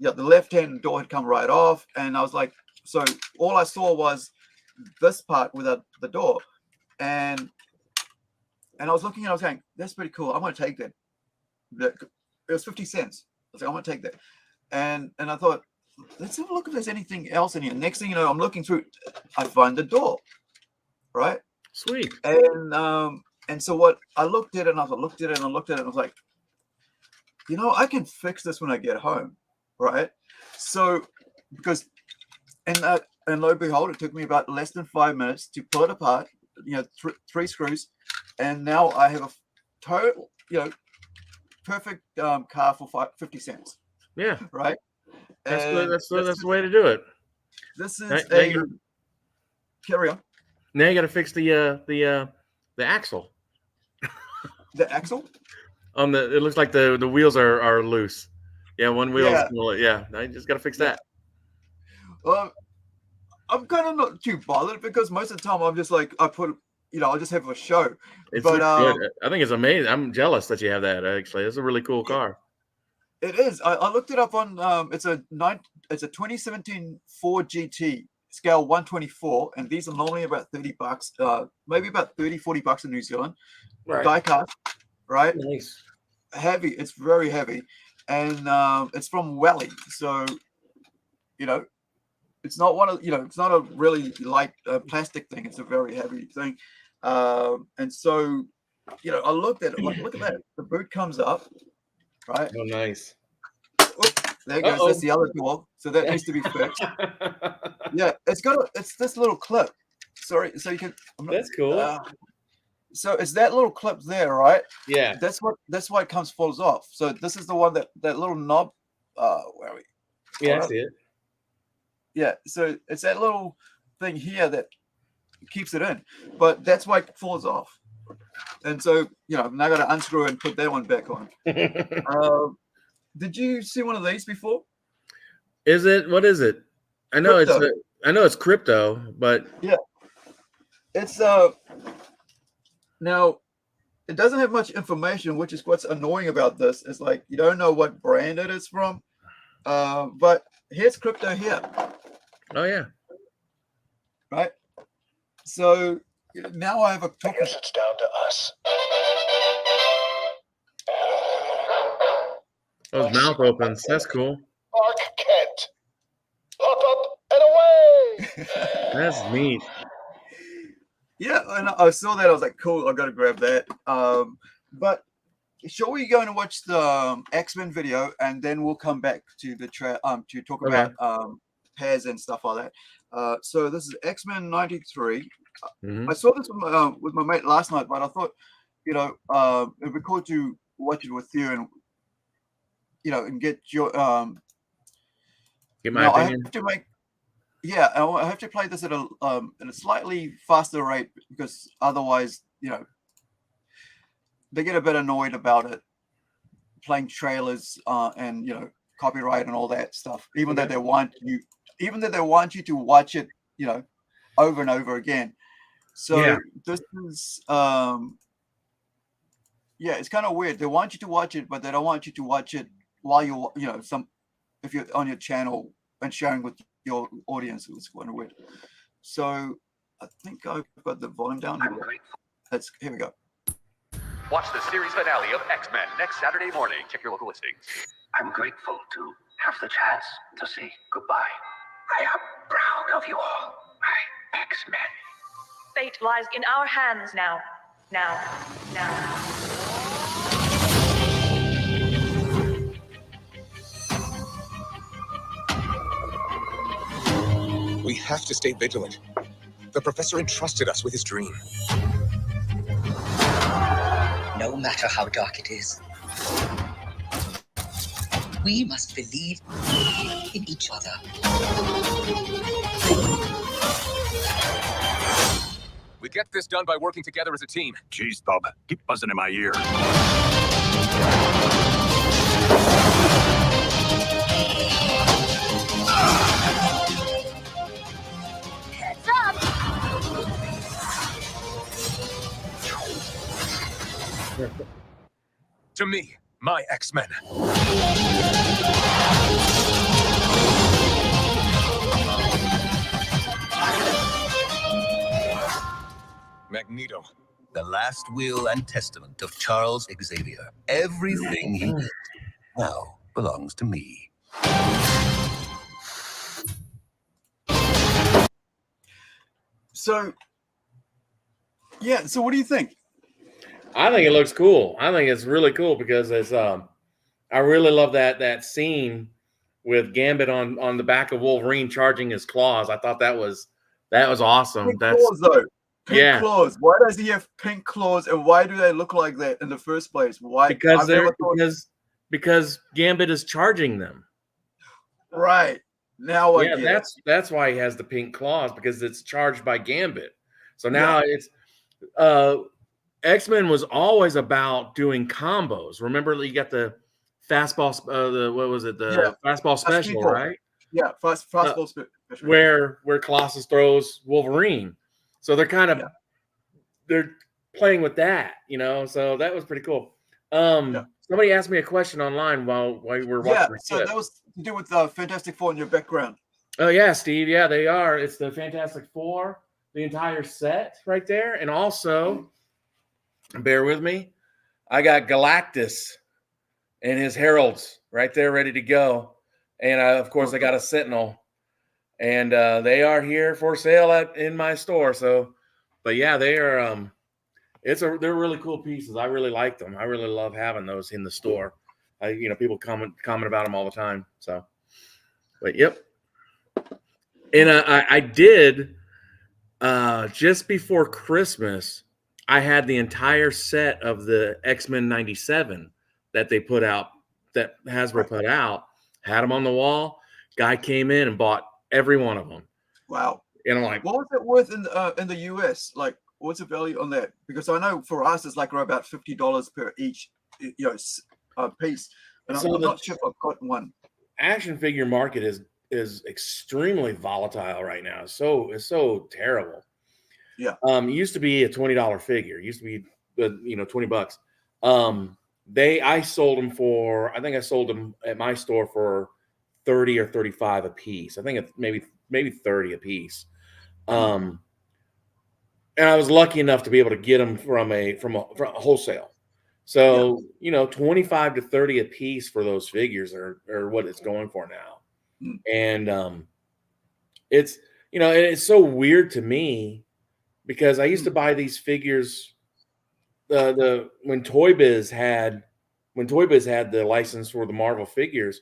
left-hand door had come right off, and I was like, so all I saw was this part without the door, and I was looking and I was going, that's pretty cool. I'm going to take that. It was 50 cents. I was like, I'm going to take that. And I thought, let's have a look if there's anything else in here. Next thing you know, I'm looking through, I find the door, right? Sweet. And so what I looked at it, and I looked at it, and I looked at it, and I was like, I can fix this when I get home, right? So because, and lo and behold, it took me about less than 5 minutes to pull it apart, three screws, and now I have a total, perfect car for 50 cents. Yeah. Right. That's the way to do it. This is now carry on. Now you got to fix the axle. The axle? on the. It looks like the wheels are loose. Yeah, one wheel. Yeah. Yeah, I just got to fix Yeah. that. I'm kind of not too bothered because most of the time I'm just like I just have a show. It But looks good. I think it's amazing. I'm jealous that you have that. Actually, it's a really cool car. it is. I looked it up on it's a 2017 Ford GT scale 124, and these are normally about $30, maybe about $30-40 in New Zealand. Right. Die cast, right? Nice. Heavy. It's very heavy, and it's from Welly, so it's not it's not a really light plastic thing. It's a very heavy thing, and so I looked at it. Like, look at that. The boot comes up, right? Oh, nice. Oops, there goes. That's the other door. So that needs to be fixed. Yeah, it's this little clip. Sorry, so you can. That's cool. So it's that little clip there, right? Yeah. That's why it falls off. So this is the one that little knob. Where are we? Yeah, I see it. Yeah, so it's that little thing here that keeps it in, but that's why it falls off. And so now I got to unscrew and put that one back on. Did you see one of these before? Is it? What is it? I know Crypto. it's crypto, but yeah, it's now it doesn't have much information, which is what's annoying about this. Is like you don't know what brand it is from, but here's crypto here. Oh yeah, right. So now I have a I guess it's down to us. those mouth opens. That's cool. Clark Kent. Up, up, and away! That's neat. Yeah, and I saw that. I was like, cool, I got to grab that. But shall we go and watch the X-Men video, and then we'll come back to the to talk about pairs and stuff like that. So this is X-Men 93. I saw this with my mate last night, but I thought, it'd be cool to watch it with you and and get your get my opinion. I have to play this at a slightly faster rate because otherwise, they get a bit annoyed about it playing trailers and copyright and all that stuff. Even though they want you to watch it, over and over again. So this is it's kind of weird. They want you to watch it, but they don't want you to watch it while you're if you're on your channel and sharing with your audience. It was kind of weird. So I think I've got the volume down. Here we go. Watch the series finale of X-Men next Saturday morning. Check your local listings. I'm grateful to have the chance to say goodbye. I am proud of you all, my X-Men. Fate lies in our hands now. Now. We have to stay vigilant. The professor entrusted us with his dream. No matter how dark it is, we must believe in each other. We get this done by working together as a team. Jeez, Bob, keep buzzing in my ear. Heads up! To me, my X-Men. Magneto. The last will and testament of Charles Xavier. Everything he did now belongs to me. So, so what do you think? I think it looks cool. I think it's really cool because it's I really love that scene with Gambit on the back of Wolverine charging his claws. I thought that was awesome. Pink claws, though. Pink claws. Why does he have pink claws, and why do they look like that in the first place? Why? Because Gambit is charging them. Right. Now I get that's why he has the pink claws, because it's charged by Gambit. So now it's X-Men was always about doing combos. Remember, you got the fastball, what was it? The fastball special, speedball. right? Yeah, fastball special. Where Colossus throws Wolverine. So they're kind of they're playing with that, you know. So that was pretty cool. Somebody asked me a question online while we were watching the so clip. that was to do with Fantastic Four in your background. Oh yeah, Steve. Yeah, they are. It's the Fantastic Four, the entire set right there, and also, bear with me, I got Galactus and his heralds right there, ready to go, and of course I got a Sentinel, and they are here for sale in my store. So, but yeah, they are. They're really cool pieces. I really like them. I really love having those in the store. People comment about them all the time. So, but yep. And I did just before Christmas. I had the entire set of the X-Men '97 that they put out, that Hasbro put out. Had them on the wall. Guy came in and bought every one of them. Wow. And I'm like, what was it worth in the US? Like, what's the value on that? Because I know for us it's like about $50 per each, piece. And I'm not sure if I've got one. Action figure market is extremely volatile right now. It's so terrible. Yeah. It used to be a $20 figure. It used to be $20. I sold them for, I think I sold them at my store for 30 or 35 a piece. I think it's maybe 30 a piece. And I was lucky enough to be able to get them from a wholesale. So, 25 to 30 a piece for those figures are what it's going for now. And it's so weird to me because I used to buy these figures when Toy Biz had the license for the Marvel figures.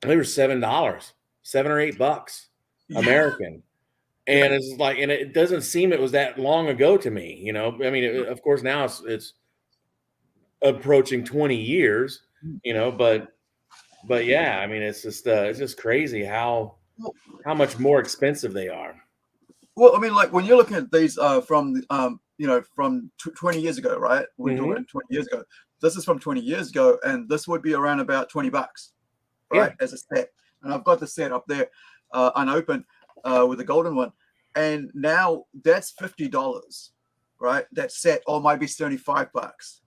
They were $7, $7 or $8 American. And it's like, and it doesn't seem it was that long ago to me, I mean, of course now it's approaching 20 years, but yeah, I mean, it's just crazy how much more expensive they are. Well, I mean, like when you're looking at these from 20 years ago, right? We're talking about 20 years ago. This is from 20 years ago, and this would be around about $20, right? As a set. And I've got the set up there unopened with the golden one. And now that's $50, right? That set, or might be $75,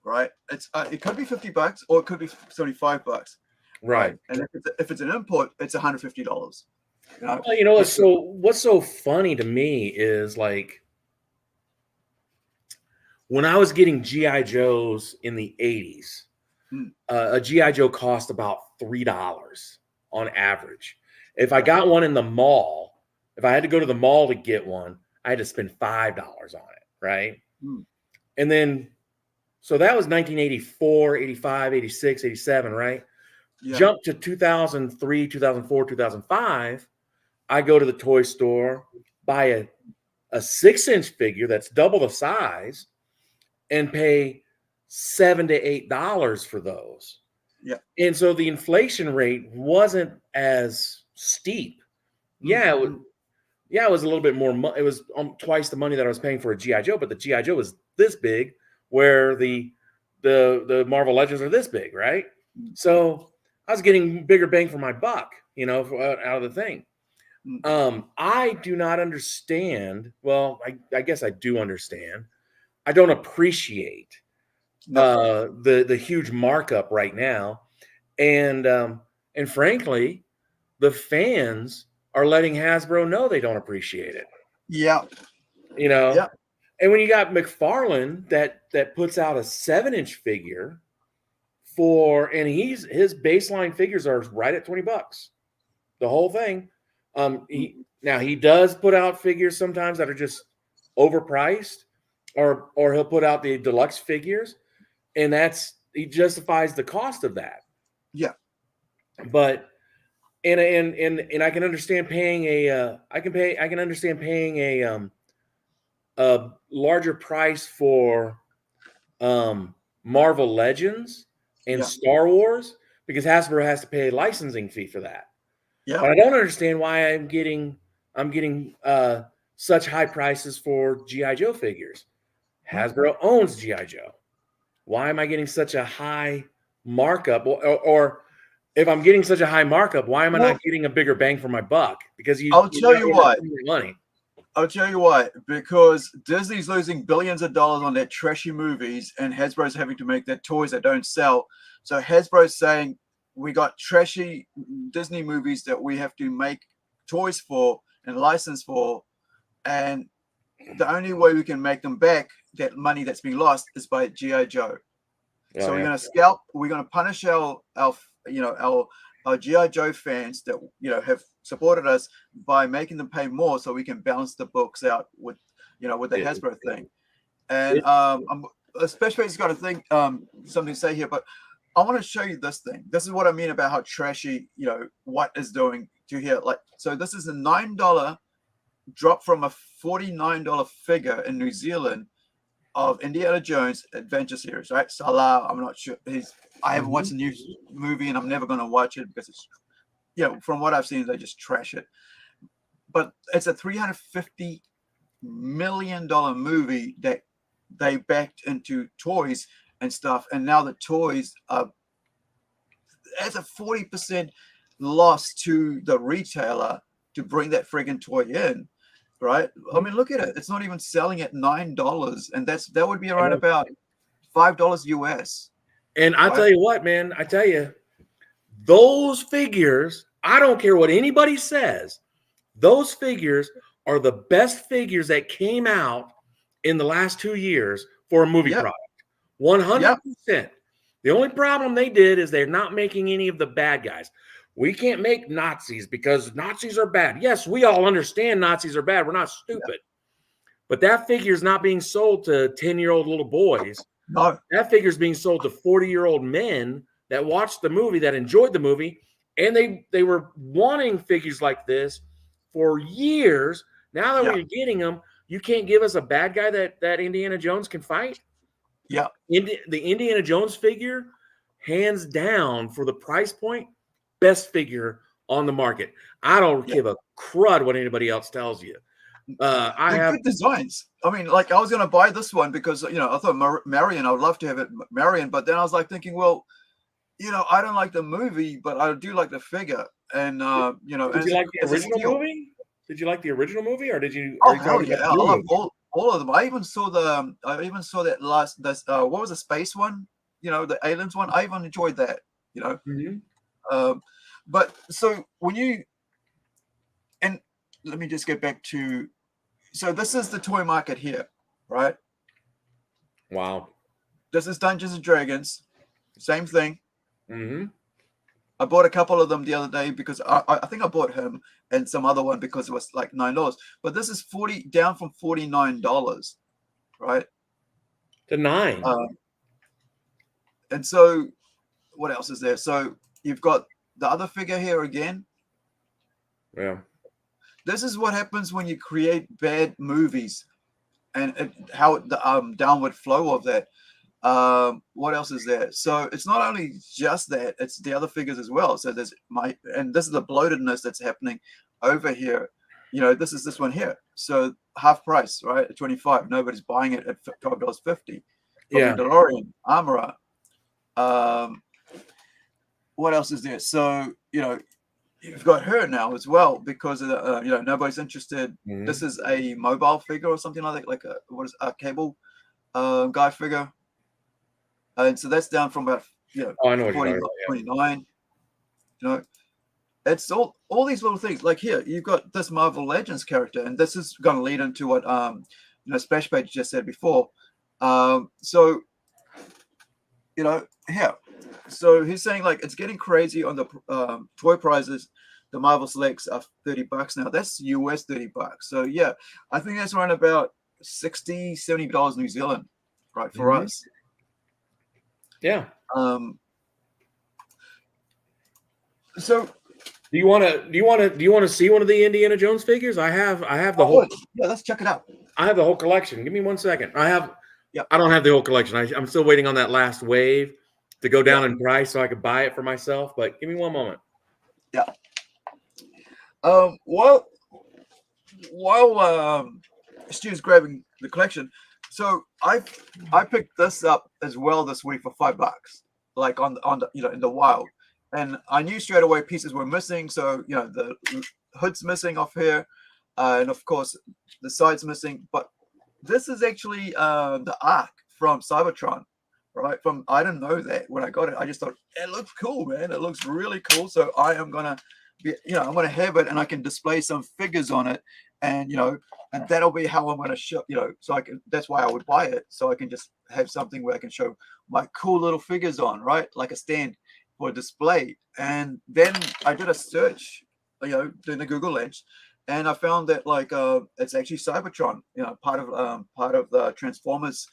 right? It could be $50 or it could be $75, right? And if it's an import, it's $150. Well, what's so funny to me is like when I was getting GI Joes in the '80s, a GI Joe cost about $3 on average. If I got one in the mall, if I had to go to the mall to get one, I had to spend $5 on it, right? And then, so that was 1984, 85, 86, 87, right? Jump to 2003, 2004, 2005. I go to the toy store, buy a 6-inch figure that's double the size, and pay $7 to $8 for those. Yeah. And so the inflation rate wasn't as steep. Yeah, it was a little bit more. It was twice the money that I was paying for a GI Joe, but the GI Joe was this big, where the Marvel Legends are this big, right? So I was getting bigger bang for my buck, out of the thing. I do not understand. Well, I guess I do understand. I don't appreciate the huge markup right now, and frankly, the fans are letting Hasbro know they don't appreciate it. Yeah. And when you got McFarlane that puts out a 7-inch figure and his baseline figures are right at $20, the whole thing. He does put out figures sometimes that are just overpriced, or he'll put out the deluxe figures, and he justifies the cost of that. Yeah. But and I can understand paying a larger price for Marvel Legends and Star Wars, because Hasbro has to pay a licensing fee for that. Yeah. But I don't understand why I'm getting such high prices for GI Joe figures. Hasbro owns G.I. Joe. Why am I getting such a high markup? Or if I'm getting such a high markup, why am I not getting a bigger bang for my buck? Because I'll tell you why. Money. I'll tell you why. Because Disney's losing billions of dollars on their trashy movies, and Hasbro's having to make their toys that don't sell. So Hasbro's saying, we got trashy Disney movies that we have to make toys for and license for, and the only way we can make them back, that money that's been lost, is by G.I. Joe. So we're going to scalp. We're going to punish our G.I. Joe fans that have supported us by making them pay more, so we can balance the books out with the Hasbro thing. And Spaceface's got a thing, something to say here, but I want to show you this thing. This is what I mean about how trashy what is doing to here. Like, so this is a $9 drop from a $49 figure in New Zealand of Indiana Jones Adventure Series, right? Salah, I'm not sure. I haven't watched the new movie, and I'm never going to watch it because it's, from what I've seen, they just trash it. But it's a $350 million movie that they backed into toys and stuff, and now the toys are as a 40% loss to the retailer to bring that friggin' toy in. Right? I mean, look at it. It's not even selling at $9, and that would be around about $5 US. And I tell you what, man, those figures, I don't care what anybody says, those figures are the best figures that came out in the last 2 years for a movie product. 100%. The only problem they did is they're not making any of the bad guys. We can't make Nazis because Nazis are bad. Yes, we all understand Nazis are bad. We're not stupid. But that figure is not being sold to 10-year-old little boys. No. That figure is being sold to 40-year-old men that watched the movie, that enjoyed the movie, and they were wanting figures like this for years. Now that we're getting them, you can't give us a bad guy that Indiana Jones can fight? Yeah. The Indiana Jones figure, hands down, for the price point, best figure on the market. I don't give a crud what anybody else tells you. I have good designs. I mean, like, I was going to buy this one because I thought Marion, I would love to have it Marion, but then I was like thinking, well, I don't like the movie, but I do like the figure. And did you like the original movie? Did you like the original movie, or did you? Oh, hell yeah! I love all of them. I even saw that last. What was the space one? The aliens one. I even enjoyed that. But so when and let me just get back to, so this is the toy market here, right? Wow. This is Dungeons and Dragons, same thing. Mm-hmm. I bought a couple of them the other day because I think I bought him and some other one because it was like $9. But this is down from $49, right? To $9. And so what else is there? So you've got the other figure here again. Yeah. This is what happens when you create bad movies, and how the downward flow of that. What else is there? So it's not only just that, it's the other figures as well. So there's and this is the bloatedness that's happening over here. This is this one here. So half price, right? At $25. Nobody's buying it at $12.50. Yeah. DeLorean, Armorer. What else is there? So, you've got her now as well because of the, nobody's interested. Mm-hmm. This is a mobile figure or something like that, like a cable guy figure. And so that's down from about, I know what 40, you're talking about, 29. It's all these little things. Like here, you've got this Marvel Legends character, and this is going to lead into what Splash Page just said before. So here. So he's saying, like, it's getting crazy on the toy prices. The Marvel Selects are $30 now. That's US $30. So yeah, I think that's around about $60-$70 New Zealand, right, for us. Yeah. So do you want to see one of the Indiana Jones figures? I have the whole. Yeah, let's check it out. I have the whole collection. Give me 1 second. I don't have the whole collection. I'm still waiting on that last wave to go down in price so I could buy it for myself. But give me one moment. Yeah. While Stu's grabbing the collection, So I picked this up as well this week for $5, like on the in the wild, and I knew straight away pieces were missing. So the hood's missing off here, and of course the side's missing. But this is actually the Ark from Cybertron, right? I didn't know that when I got it. I just thought it looks cool, man. It looks really cool. So I am gonna I'm gonna have it, and I can display some figures on it, and and that'll be how I'm gonna show, so I can. That's why I would buy it, so I can just have something where I can show my cool little figures on, right? Like a stand for display. And then I did a search, doing the Google Lens, and I found that it's actually Cybertron, part of the Transformers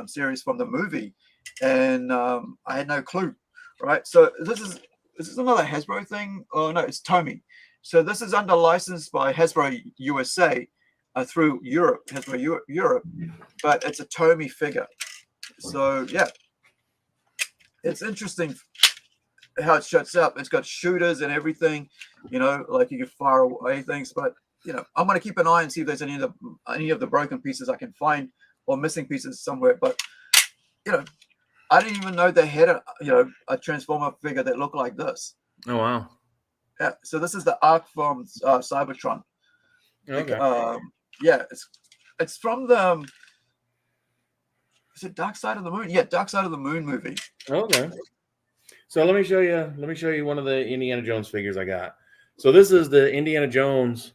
series from the movie, and I had no clue, right? So this is another Hasbro thing. Oh no, it's Tomy. So this is under license by Hasbro USA through Europe, Hasbro Europe, but it's a Tomy figure. So yeah, it's interesting how it shuts up. It's got shooters and everything, like you can fire away things. But I'm gonna keep an eye and see if there's any of the broken pieces I can find or missing pieces somewhere. But I didn't even know they had a Transformer figure that looked like this. Oh wow! Yeah. So this is the Ark from Cybertron. Okay. Yeah, it's from the. Is it Dark Side of the Moon? Yeah, Dark Side of the Moon movie. Okay. So let me show you one of the Indiana Jones figures I got. So this is the Indiana Jones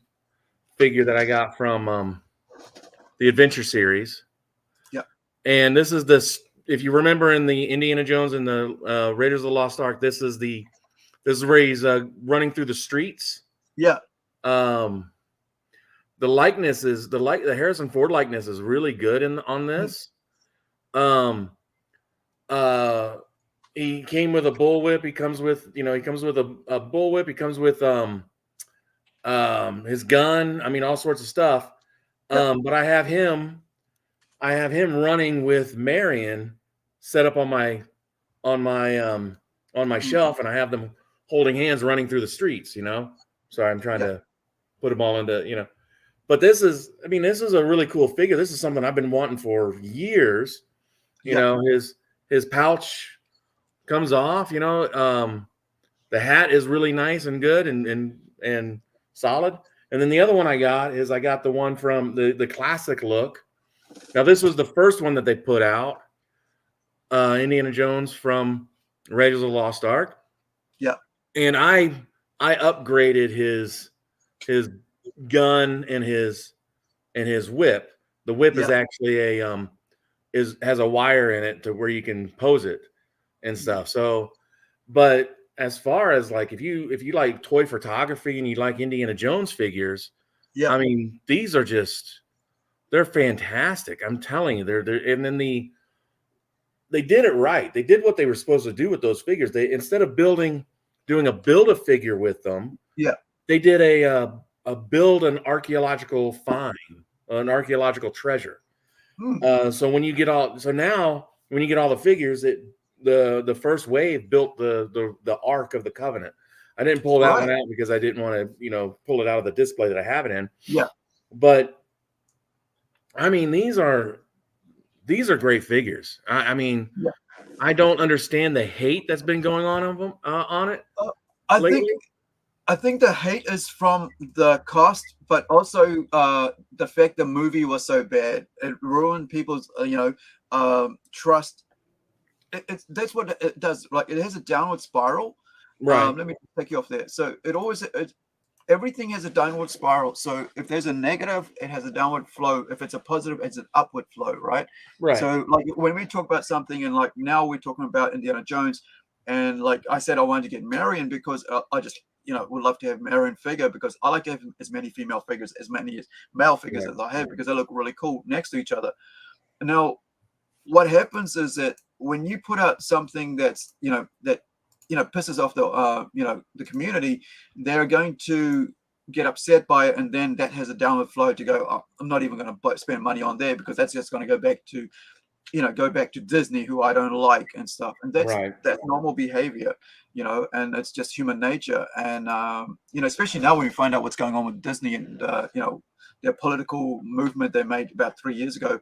figure that I got from the Adventure series. Yeah. And this is this. If you remember in the Indiana Jones and the Raiders of the Lost Ark, this is where he's running through the streets. Yeah. The likeness is the Harrison Ford likeness is really good on this. He came with a bullwhip. He comes with a bullwhip. He comes with his gun. I mean, all sorts of stuff. But I have him running with Marion set up on my shelf, and I have them holding hands running through the streets. Sorry, I'm trying to put them all into But this is a really cool figure. This is something I've been wanting for years. His pouch comes off. The hat is really nice and good and solid. And then the other one I got the one from the classic look. Now this was the first one that they put out. Indiana Jones from Raiders of the Lost Ark. Yeah. And I upgraded his gun and his whip. The whip is actually has a wire in it to where you can pose it and stuff. So, but as far as if you like toy photography and you like Indiana Jones figures, I mean, these are they're fantastic. I'm telling you, they're and then they did it right. They did what they were supposed to do with those figures. They, instead of doing a build-a-figure with them, they did a build an archaeological find, an archaeological treasure. So when you get all the figures, the first wave built the Ark of the Covenant. I didn't pull that one out because I didn't want to, pull it out of the display that I have it in. Yeah. But I mean, these are great figures. I mean, I don't understand the hate that's been going on it. I think the hate is from the cost, but also the fact the movie was so bad. It ruined people's trust. That's what it does. Like, it has a downward spiral. Right. Let me take you off there. So everything has a downward spiral. So if there's a negative, it has a downward flow. If it's a positive, it's an upward flow, right? Right. So when we talk about something, and now we're talking about Indiana Jones, and I said I wanted to get Marion because I just would love to have Marion figure, because I like to have as many female figures, as many male figures as I have, because they look really cool next to each other. Now, what happens is that when you put out something that's pisses off the community, they're going to get upset by it, and then that has a downward flow to go, oh, I'm not even going to spend money on there, because that's just going to go back to Disney, who I don't like, and stuff. And that's normal behavior, and it's just human nature. And especially now when we find out what's going on with Disney and their political movement they made about 3 years ago,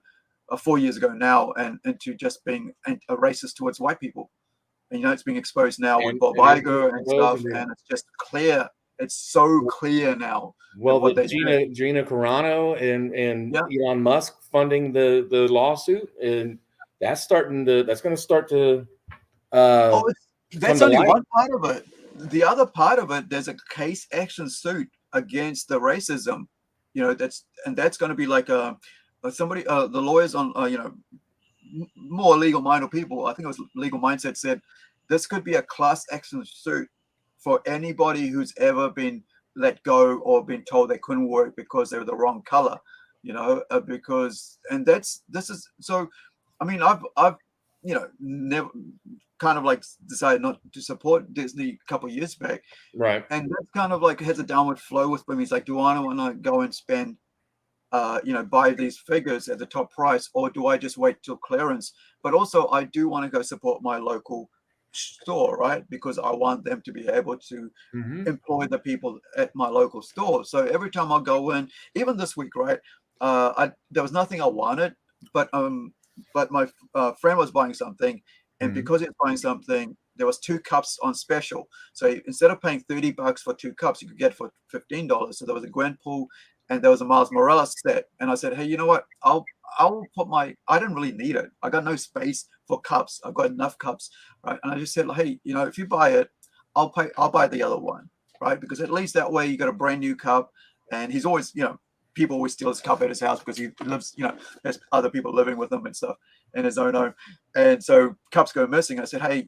4 years ago now, and into just being a racist towards white people. And it's being exposed now with Bob Iger and stuff, and it's just clear. It's so clear now. Well, the Gina Carano and Elon Musk funding the lawsuit, and that's going to start to. That's only one part of it. The other part of it, there's a case action suit against the racism. That's going to be like somebody, the lawyers on more legal minded people. I think it was Legal Mindset said this could be a class action suit for anybody who's ever been let go or been told they couldn't work because they were the wrong color, because I mean, I've never kind of like decided not to support Disney a couple of years back, right? And that kind of like has a downward flow with me. He's like, do I want to go and spend buy these figures at the top price, or do I just wait till clearance? But also I do want to go support my local store, right? Because I want them to be able to employ the people at my local store. So every time I go in, even this week, right, there was nothing I wanted, but my friend was buying something, and because he was buying something, there was 2 cups on special. So instead of paying $30 for 2 cups, you could get for $15. So there was a Gwenpool and there was a Miles Morales set. And I said, hey, you know what? I'll put I didn't really need it. I got no space for cups. I've got enough cups, right? And I just said, hey, if you buy it, I'll buy the other one, right? Because at least that way you got a brand new cup. And he's always, people always steal his cup at his house because he lives, there's other people living with him and stuff in his own home. And so cups go missing. I said, hey,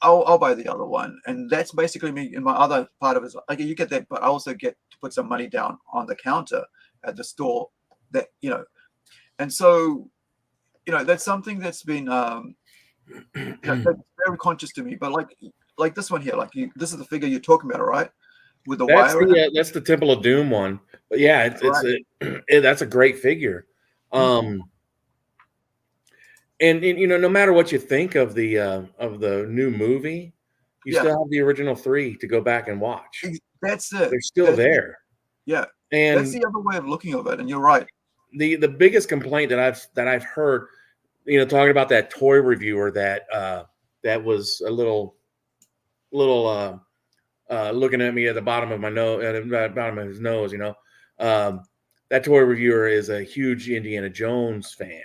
I'll buy the other one. And that's basically me. And my other part of it is, okay, you get that, but I also get to put some money down on the counter at the store that, and so, that's something that's been, that's very conscious to me. But like this one here, this is the figure you're talking about, right? With the wire. That's the Temple of Doom one. But yeah, that's a great figure. And no matter what you think of the new movie, you still have the original 3 to go back and watch. That's it. They're still there. Yeah, and that's the other way of looking at it. And you're right. The biggest complaint that I've heard, talking about that toy reviewer that was a little looking at me at the bottom of my nose, at the bottom of his nose, that toy reviewer is a huge Indiana Jones fan.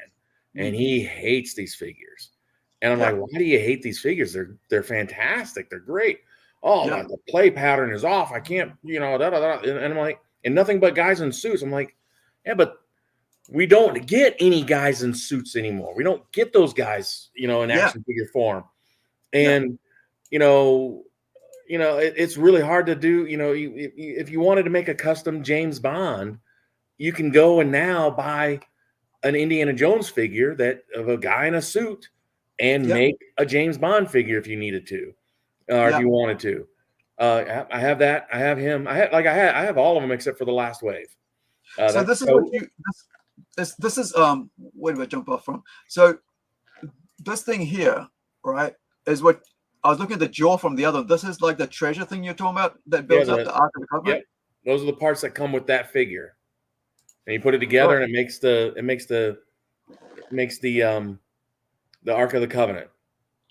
And he hates these figures. And I'm like, why do you hate these figures? They're fantastic. They're great. Oh, the play pattern is off. I can't, And I'm like, and nothing but guys in suits. I'm like, yeah, but we don't get any guys in suits anymore. We don't get those guys, in action figure form. And, it's really hard to do. If you wanted to make a custom James Bond, you can go and now buy an Indiana Jones figure of a guy in a suit and make a James Bond figure if you needed to, or if you wanted to. I have that. I have him. I have all of them except for the last wave. So this is this is where do I jump off from? So this thing here, right, is what I was looking at the jaw from the other. This is like the treasure thing you're talking about that builds up the Ark of the Covenant. Yep. Those are the parts that come with that figure. And you put it together, and it makes the Ark of the Covenant.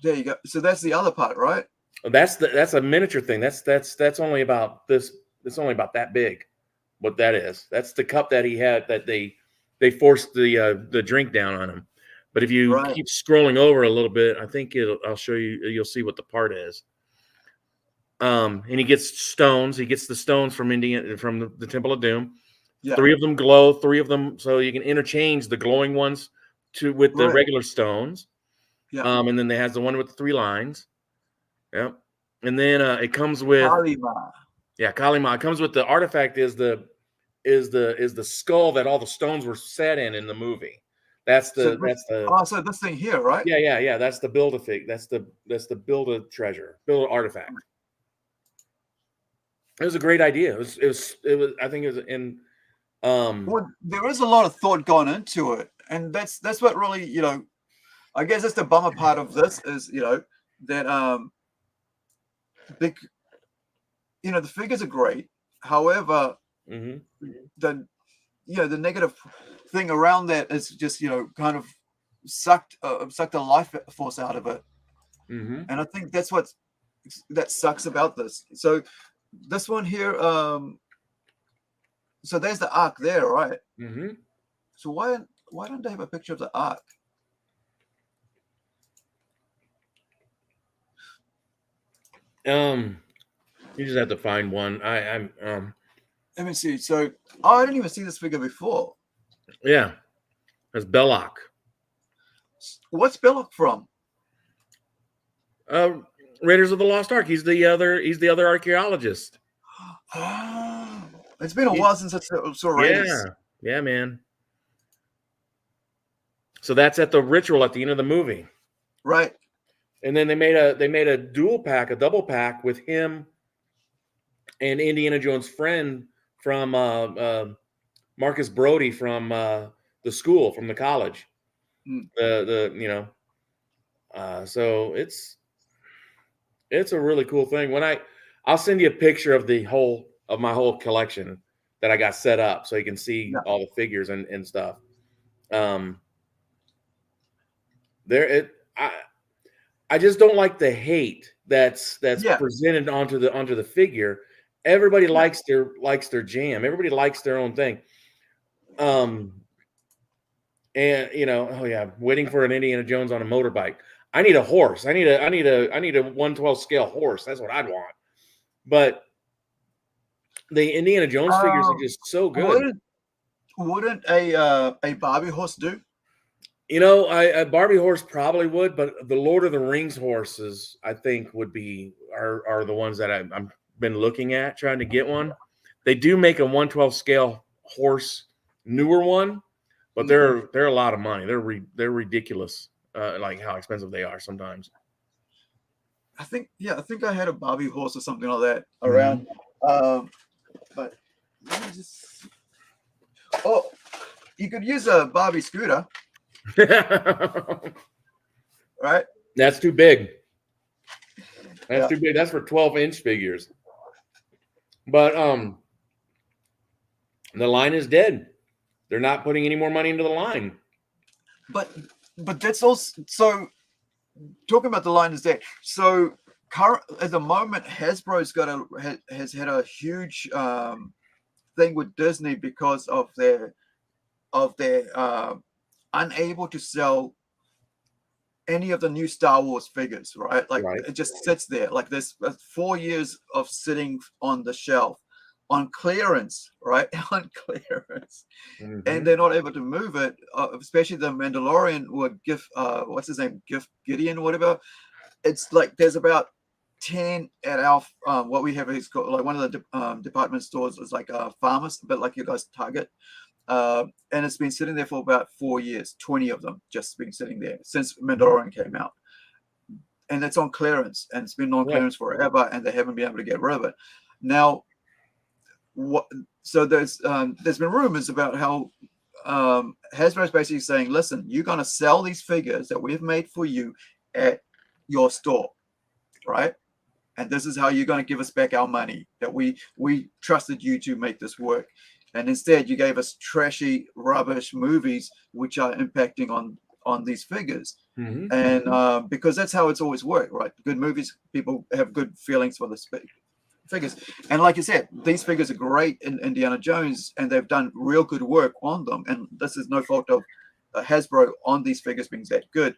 There you go. So that's the other part, right? That's a miniature thing. That's only about this. It's only about that big. What that is? That's the cup that he had that they forced the drink down on him. But if you keep scrolling over a little bit, I think I'll show you. You'll see what the part is. And he gets stones. He gets the stones from the Temple of Doom. Yeah. 3 of them glow, 3 of them, so you can interchange the glowing ones with the regular stones. Yeah. And then it has the one with the 3 lines. Yep. And then it comes with Kalima. Yeah, Kalima. It comes with the artifact is the skull that all the stones were set in the movie. So this thing here, right? Yeah. That's the Build-A-Fig. That's the Build-A-Treasure, Build-A-Artifact. It was a great idea. It was. I think it was in. Well, there is a lot of thought gone into it, and that's what really, I guess that's the bummer part of this is, that the figures are great. However, the negative thing around that is just, you know, kind of sucked the life force out of it. Mm-hmm. And I think that's that sucks about this. So this one here, so there's the arc there, right? Mm-hmm. So why don't they have a picture of the arc? You just have to find one. Let me see. So I didn't even see this figure before. Yeah, that's Belloc. What's Belloc from? Raiders of the Lost Ark. He's the other archaeologist. It's been a while since I saw Raiders. Yeah, man. So that's at the ritual at the end of the movie, right? And then they made a double pack with him and Indiana Jones' friend from Marcus Brody from the school, from the college. So it's a really cool thing. I'll send you a picture of my whole collection that I got set up so you can see all the figures and stuff. I just don't like the hate that's presented onto the figure. Everybody likes their jam. Everybody likes their own thing. And waiting for an Indiana Jones on a motorbike. I need a horse. I need a 1/12 scale horse. That's what I'd want. But the Indiana Jones figures are just so good. Wouldn't a Barbie horse do? A Barbie horse probably would, but the Lord of the Rings horses, I think, are the ones that I'm been looking at, trying to get one. They do make a 1/12 scale horse, newer one, but they're a lot of money. They're ridiculous, like how expensive they are sometimes. I think I had a Barbie horse or something like that around. But let me just. Oh, you could use a Barbie scooter. Right? That's too big. That's too big. That's for 12-inch figures. But the line is dead. They're not putting any more money into the line. But that's also so. Talking about the line is dead. So at the moment, Hasbro's has had a huge thing with Disney because of their unable to sell any of the new Star Wars figures, right? Like it just sits there. Like there's 4 years of sitting on the shelf on clearance, right? On clearance. And they're not able to move it, especially the Mandalorian would what's his name? Gideon, whatever. It's like there's about 10 at our what we have is called like one of the department stores is like a Farmers, a bit like you guys Target. And it's been sitting there for about 4 years, 20 of them just been sitting there since Mandalorian came out. And it's on clearance, and it's been on clearance forever, and they haven't been able to get rid of it. Now, so there's been rumors about how Hasbro's basically saying, listen, you're going to sell these figures that we've made for you at your store, right? And this is how you're going to give us back our money that we trusted you to make this work. And instead, you gave us trashy, rubbish movies, which are impacting on these figures. And because that's how it's always worked, right? Good movies, people have good feelings for the figures. And like you said, these figures are great in Indiana Jones, and they've done real good work on them. And this is no fault of Hasbro on these figures being that good.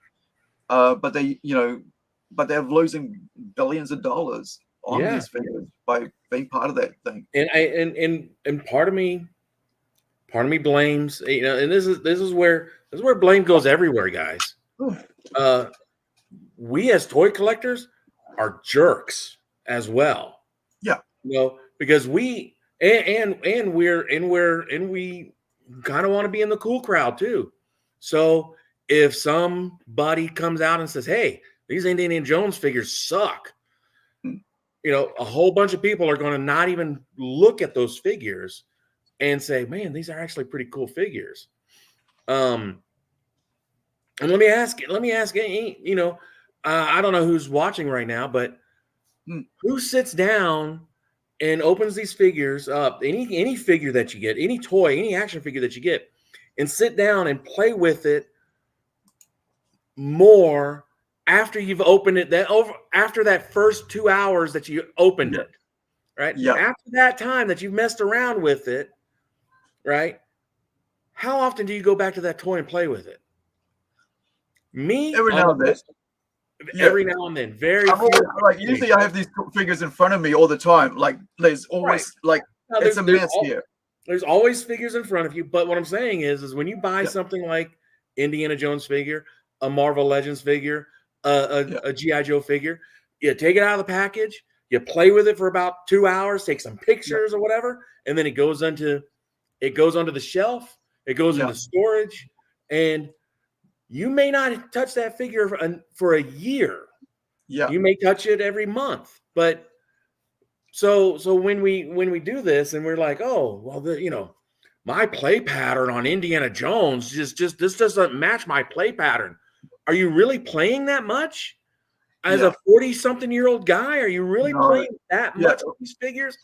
But they're losing billions of dollars on these figures by being part of that thing. And part of me blames, and this is where blame goes everywhere, guys. We as toy collectors are jerks as well. Yeah. Because we and we kind of want to be in the cool crowd too. So if somebody comes out and says, "Hey, these Indiana Jones figures suck," a whole bunch of people are going to not even look at those figures and say, "Man, these are actually pretty cool figures." And let me ask, I don't know who's watching right now, but who sits down and opens these figures up, any figure that you get, any toy, any action figure that you get, and sit down and play with it more after you've opened it, after that first 2 hours that you opened it, right? Yeah. After that time that you've messed around with it, right? How often do you go back to that toy and play with it? Me, Every now and then. Every now and then. Very few. Like usually I have these figures in front of me all the time. Like there's always like it's a mess here. There's always figures in front of you. But what I'm saying is when you buy something like Indiana Jones figure, a Marvel Legends figure, a G.I. Joe figure, you take it out of the package, you play with it for about 2 hours, take some pictures or whatever, and then it goes onto the shelf, it goes into storage, and you may not touch that figure for a year. Yeah. You may touch it every month. But so when we do this and we're like, oh, well, my play pattern on Indiana Jones just this doesn't match my play pattern. Are you really playing that much? As a 40-something-year-old guy, are you really playing that much with these figures?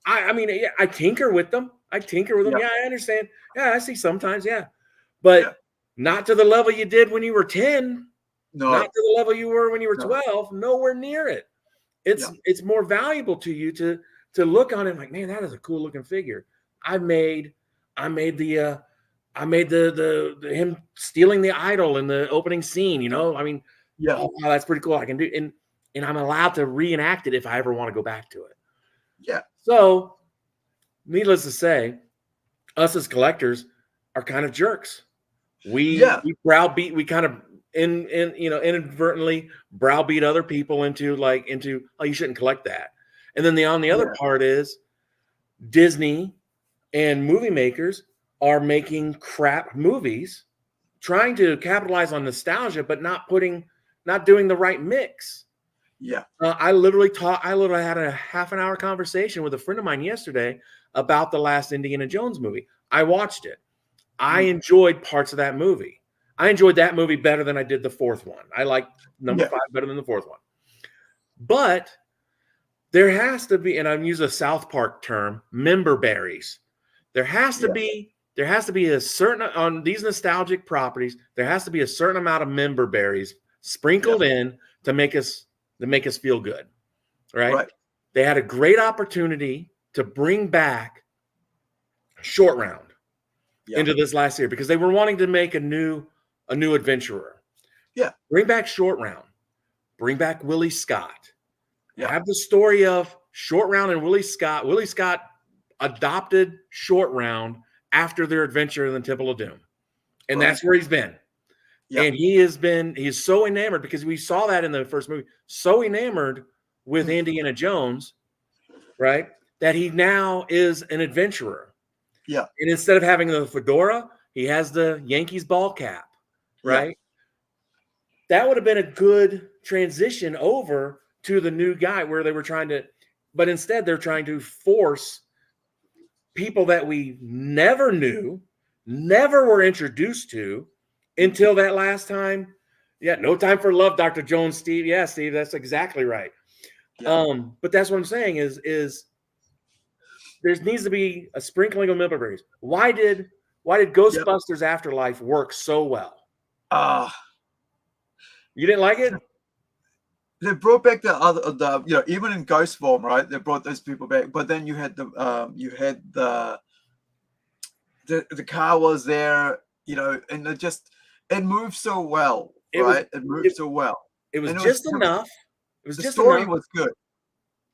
I mean, I tinker with them. I understand. Yeah, I see sometimes, but not to the level you did when you were 10. No. Not to the level you were when you were 12. Nowhere near it. It's more valuable to you to look on it like, man, that is a cool looking figure. I made the him stealing the idol in the opening scene. I mean, oh, wow, that's pretty cool. I can do, and I'm allowed to reenact it if I ever want to go back to it. Yeah. So, needless to say, us as collectors are kind of jerks. We browbeat. We kind of inadvertently browbeat other people into oh, you shouldn't collect that. And then on the other part is Disney and movie makers are making crap movies, trying to capitalize on nostalgia, but not doing the right mix. Yeah. I literally had a half an hour conversation with a friend of mine yesterday about the last Indiana Jones movie. I watched it. I enjoyed parts of that movie. I enjoyed that movie better than I did the fourth one. I like number 5 better than the fourth one. But there has to be, and I'm using a South Park term, member berries. There has to be a certain, on these nostalgic properties, there has to be a certain amount of member berries sprinkled in to make us feel good. Right? They had a great opportunity to bring back Short Round into this last year because they were wanting to make a new adventurer. Yeah. Bring back Short Round. Bring back Willie Scott. Have the story of Short Round and Willie Scott. Willie Scott adopted Short Round after their adventure in the Temple of Doom. And that's where he's been. And he's so enamored because we saw that in the first movie, so enamored with Indiana Jones, right? That he now is an adventurer. Yeah. And instead of having the fedora, he has the Yankees ball cap, right? That would have been a good transition over to the new guy where they were trying to, but instead they're trying to force people that we never knew, never were introduced to until that last time. Yeah, No Time for Love, Dr. Jones, Steve. Yeah, Steve, that's exactly right. But that's what I'm saying is there needs to be a sprinkling of member berries. Why did Ghostbusters Afterlife work so well? You didn't like it? They brought back the even in ghost form, right? They brought those people back, but then you had the car was there, and it moved so well, right? It moved so well. It was just enough. It was the just story enough. was good.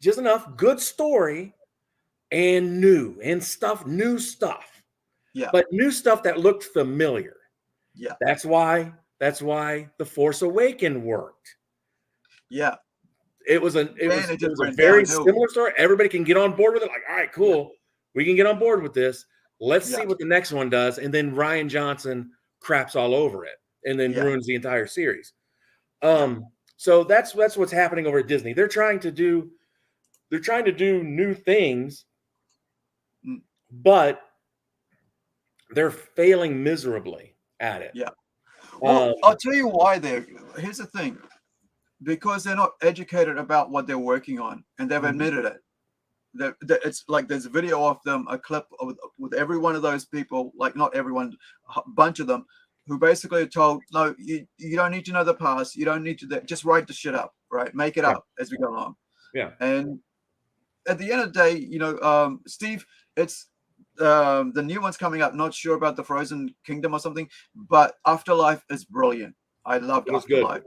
Just enough good story and new stuff. Yeah. But new stuff that looked familiar. Yeah. That's why The Force Awakens worked. Yeah. It was a very similar story. Everybody can get on board with it. Like, all right, cool. We can get on board with this. Let's see what the next one does. And then Rian Johnson craps all over it and then ruins the entire series. So that's what's happening over at Disney. They're trying to do new things, but they're failing miserably at it. Yeah. Well, I'll tell you why. Here's the thing. Because they're not educated about what they're working on, and they've admitted it. it's like there's a video of them, a clip with every one of those people, like not everyone, a bunch of them, who basically are told, no, you don't need to know the past, you don't need to just write the shit up, right? Make it up as we go along. Yeah. And at the end of the day, Steve, it's the new one's coming up. Not sure about the Frozen Kingdom or something, but Afterlife is brilliant. I loved Afterlife.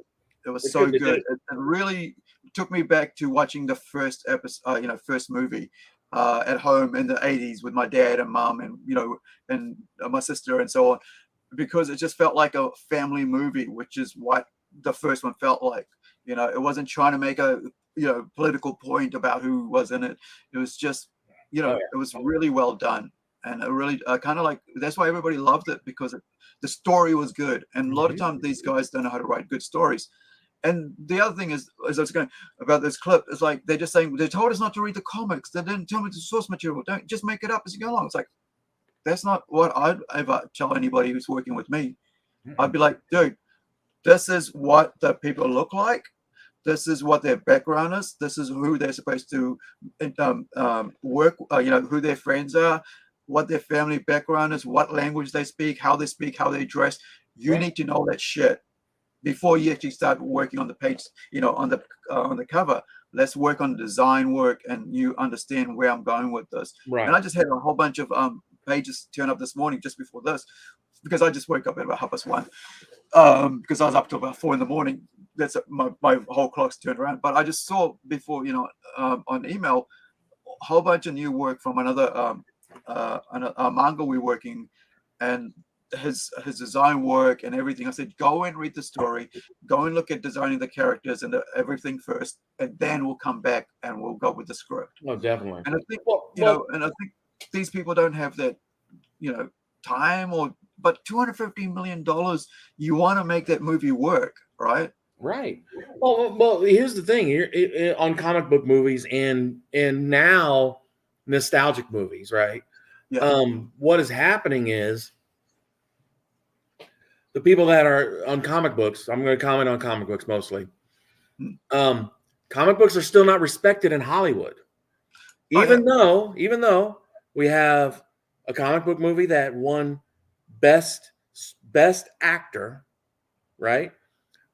It was so good. It really took me back to watching the first episode, first movie at home in the 80s with my dad and mom and, and my sister and so on, because it just felt like a family movie, which is what the first one felt like. It wasn't trying to make a, political point about who was in it. It was just, it was really well done. And it really kind of like, that's why everybody loved it, because the story was good. And a lot of times these guys don't know how to write good stories. And the other thing is, as I was going about this clip, it's like they're just saying, they told us not to read the comics. They didn't tell me the source material. Don't just make it up as you go along. It's like, that's not what I'd ever tell anybody who's working with me. I'd be like, dude, this is what the people look like. This is what their background is. This is who they're supposed to work, who their friends are, what their family background is, what language they speak, how they dress. You need to know that shit before you actually start working on the page, on the cover. Let's work on design work, and you understand where I'm going with this. Right. And I just had a whole bunch of pages turn up this morning just before this, because I just woke up at about 1:30, because I was up till about 4 a.m. That's my whole clock's turned around. But I just saw before, on email, a whole bunch of new work from another manga we're working, and his design work and everything. I said, go and read the story, go and look at designing the characters and everything first, and then we'll come back and we'll go with the script. Oh, definitely. And I think and I think these people don't have that, time, but $250 million, you want to make that movie work, right? Right. Well, here's the thing here on comic book movies and now nostalgic movies, right? Yeah. What is happening is the people that are on comic books, I'm going to comment on comic books mostly. Comic books are still not respected in Hollywood. Even though we have a comic book movie that won best actor, right?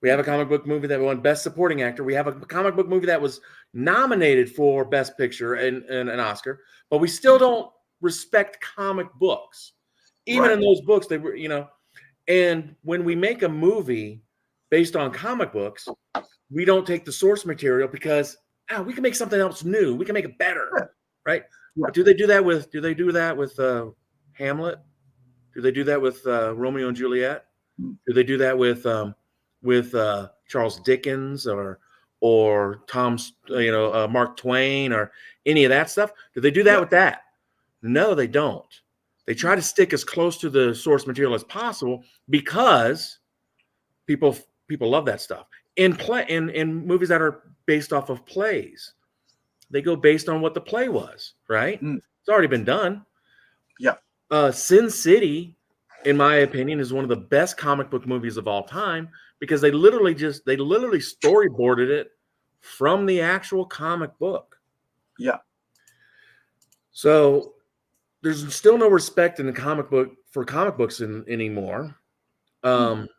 We have a comic book movie that won best supporting actor. We have a comic book movie that was nominated for best picture and an Oscar, but we still don't respect comic books. Even in those books, they were, and when we make a movie based on comic books, we don't take the source material because we can make something else new. We can make it better, right? Yeah. Do they do that with Hamlet? Do they do that with Romeo and Juliet? Do they do that with Charles Dickens or Mark Twain or any of that stuff? Do they do that with that? No, they don't. They try to stick as close to the source material as possible because people love that stuff. In movies that are based off of plays, they go based on what the play was, right? It's already been done. Yeah. Sin City, in my opinion, is one of the best comic book movies of all time because they literally storyboarded it from the actual comic book. Yeah. So there's still no respect in the comic books anymore. And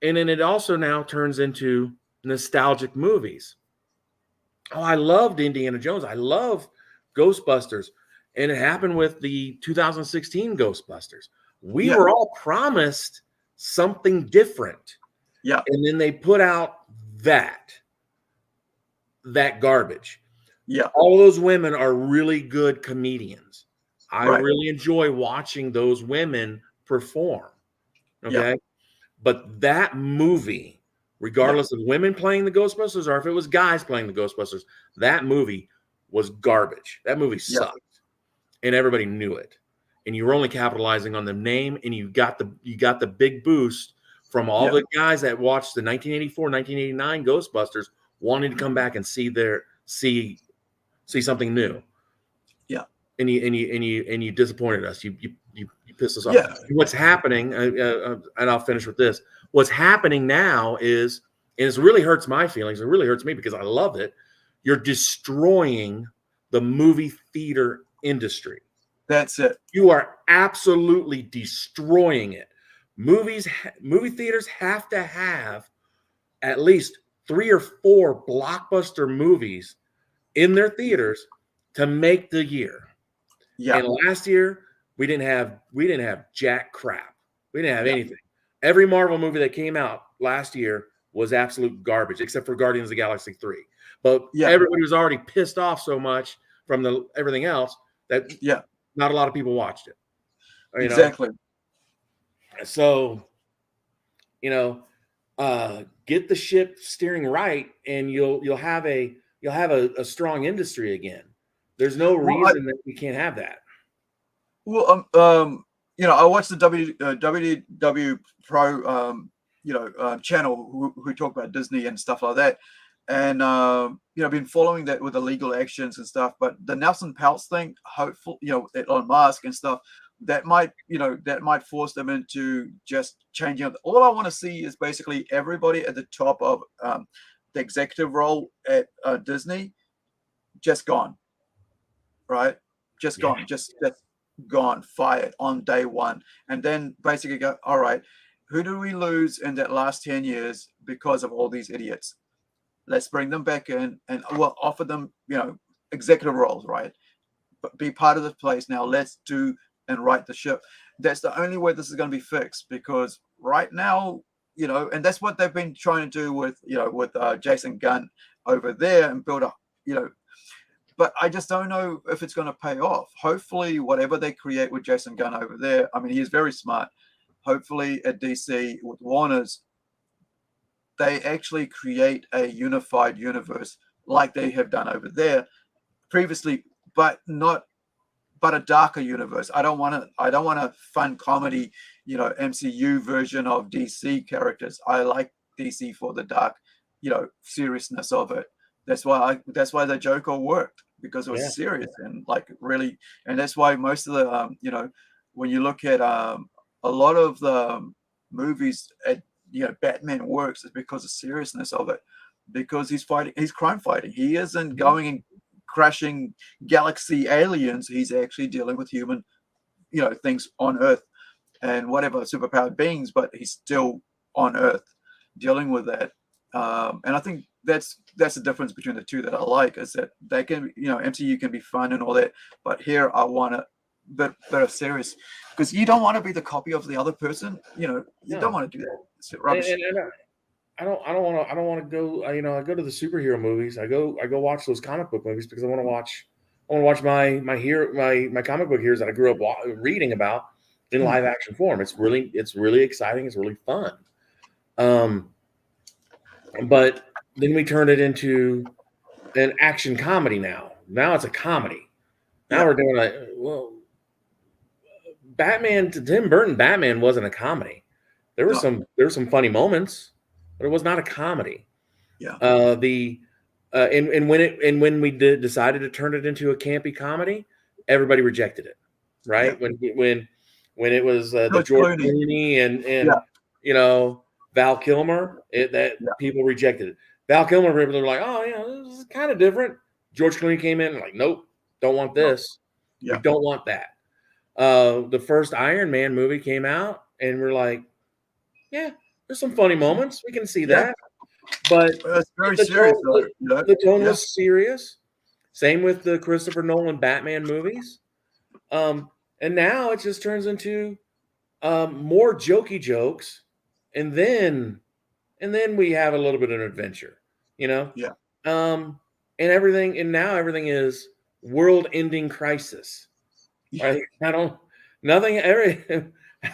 then it also now turns into nostalgic movies. Oh, I loved Indiana Jones. I love Ghostbusters. And it happened with the 2016 Ghostbusters. We were all promised something different. Yeah. And then they put out that garbage. Yeah. All those women are really good comedians. I really enjoy watching those women perform. Okay. Yeah. But that movie, regardless of women playing the Ghostbusters or if it was guys playing the Ghostbusters, that movie was garbage. That movie sucked. And everybody knew it. And you were only capitalizing on the name, and you got the big boost from all the guys that watched the 1984, 1989 Ghostbusters wanting to come back and see something new. Yeah. And you disappointed us. You pissed us off. Yeah. What's happening, and I'll finish with this. What's happening now is, and it really hurts my feelings. It really hurts me because I love it. You're destroying the movie theater industry. That's it. You are absolutely destroying it. Movie theaters have to have at least 3 or 4 blockbuster movies in their theaters to make the year. Yeah. And last year we didn't have jack crap. We didn't have anything. Every Marvel movie that came out last year was absolute garbage, except for Guardians of the Galaxy 3. But everybody was already pissed off so much from everything else that not a lot of people watched it. Exactly. So, get the ship steering right, and you'll have a strong industry again. There's no reason that we can't have that. Well, I watched the WDW Pro, channel who talk about Disney and stuff like that, and I've been following that with the legal actions and stuff. But the Nelson Peltz thing, hopefully, Elon Musk and stuff, that might force them into just changing. All I want to see is basically everybody at the top of the executive role at Disney just gone, right? Just gone, just gone, fired on day one, and then basically go, all right, who do we lose in that last 10 years because of all these idiots? Let's bring them back in and we'll offer them, executive roles, right? But be part of the place now. Let's do and right the ship. That's the only way this is going to be fixed, because right now, and that's what they've been trying to do with Jason Gunn over there and build up, but I just don't know if it's going to pay off. Hopefully, whatever they create with Jason Gunn over there, I mean, he is very smart. Hopefully at DC with Warner's, they actually create a unified universe like they have done over there previously, but a darker universe. I don't want a fun comedy, MCU version of DC characters. I like DC for the dark, seriousness of it. That's why the Joker worked, because it was serious and really, and that's why most of the when you look at a lot of the movies at Batman works is because of seriousness of it, because he's crime fighting. He isn't going and crashing galaxy aliens. He's actually dealing with human things on Earth and whatever superpowered beings, but he's still on Earth dealing with that. And I think that's the difference between the two that I like, is that they can, MCU can be fun and all that, but here I want a bit of serious, because you don't want to be the copy of the other person. You don't want to do that. It's rubbish. And I don't want to go. I go to the superhero movies. I go watch those comic book movies because I want to watch my comic book heroes that I grew up reading about in live action form. It's really exciting. It's really fun. But then we turned it into an action comedy now. Now it's a comedy. Now we're doing Batman, Tim Burton Batman wasn't a comedy. There were some funny moments, but it was not a comedy. Yeah. When we decided to turn it into a campy comedy, everybody rejected it. Right? Yeah. When it was the George Clooney and Val Kilmer, people rejected it. Val Kilmer, people were like, oh, this is kind of different. George Clooney came in and like, nope, don't want this. We don't want that. The first Iron Man movie came out, and we're like, yeah, there's some funny moments. We can see that. But it's very serious. The tone was serious. Same with the Christopher Nolan Batman movies. And now it just turns into more jokey jokes, and then we have a little bit of an adventure, Yeah. And now everything is world-ending crisis. Right? How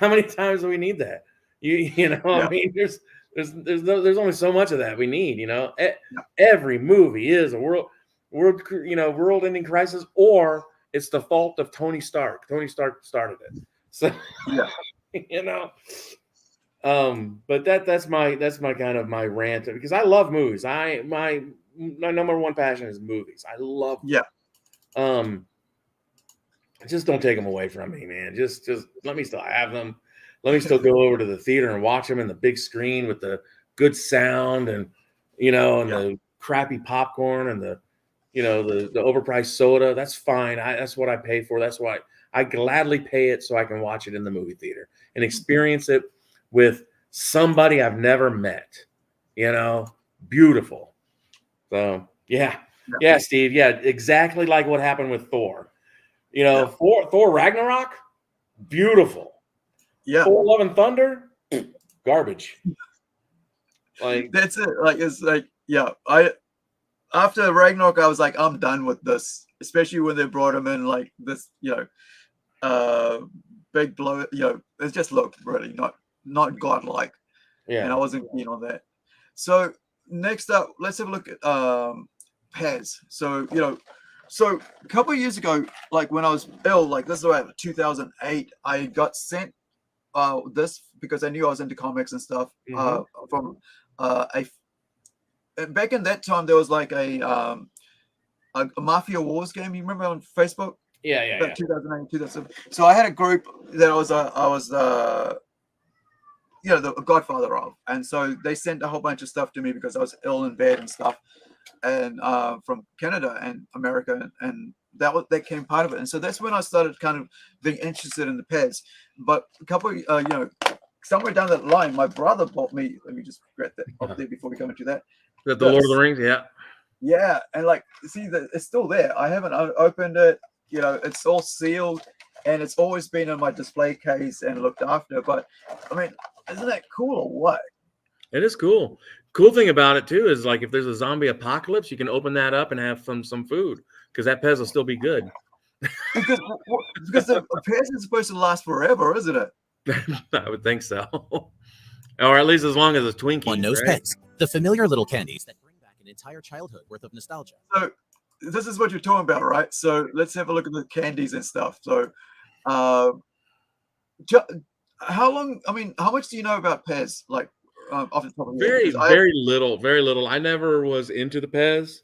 many times do we need that? I mean, there's only so much of that we need. Every movie is a world-ending crisis, or it's the fault of Tony Stark. Tony Stark started it. So but that's my kind of my rant, because I love movies. My number one passion is movies. I love them. Just don't take them away from me, man. Just let me still have them. Let me still go over to the theater and watch them in the big screen with the good sound and the crappy popcorn and the the overpriced soda. That's fine. That's what I pay for. That's why I gladly pay it so I can watch it in the movie theater and experience it with somebody I've never met. Beautiful. So yeah, Steve. Yeah, exactly like what happened with Thor. Thor Ragnarok, beautiful. Yeah. Thor Love and Thunder, garbage. Like that's it. Like it's like after Ragnarok, I was like, I'm done with this. Especially when they brought him in like this, big blow. It just looked really not godlike. Yeah. And I wasn't keen on that. So next up, let's have a look at Pez. So a couple of years ago, like when I was ill, like this is about 2008, I got sent this because I knew I was into comics and stuff from back in that time there was like a Mafia Wars game. You remember on Facebook? Yeah. 2008, 2007. So I had a group that I was the godfather of, and so they sent a whole bunch of stuff to me because I was ill in bed and stuff, and from Canada and America, and that came part of it. And so that's when I started kind of being interested in the Pez. But a couple somewhere down that line, my brother bought me, let me just grab that up there before we come into that. The Lord of the Rings, yeah. Yeah, and like, see, it's still there. I haven't opened it. It's all sealed, and it's always been in my display case and looked after. But, I mean, isn't that cool or what? It is cool. Cool thing about it, too, is like if there's a zombie apocalypse, you can open that up and have some food because that Pez will still be good. Because the Pez is supposed to last forever, isn't it? I would think so. Or at least as long as it's Twinkies. One knows right? Pez, the familiar little candies that bring back an entire childhood worth of nostalgia. So this is what you're talking about, right? So let's have a look at the candies and stuff. So how much do you know about Pez? Like off the top of your head? Very little. I never was into the Pez.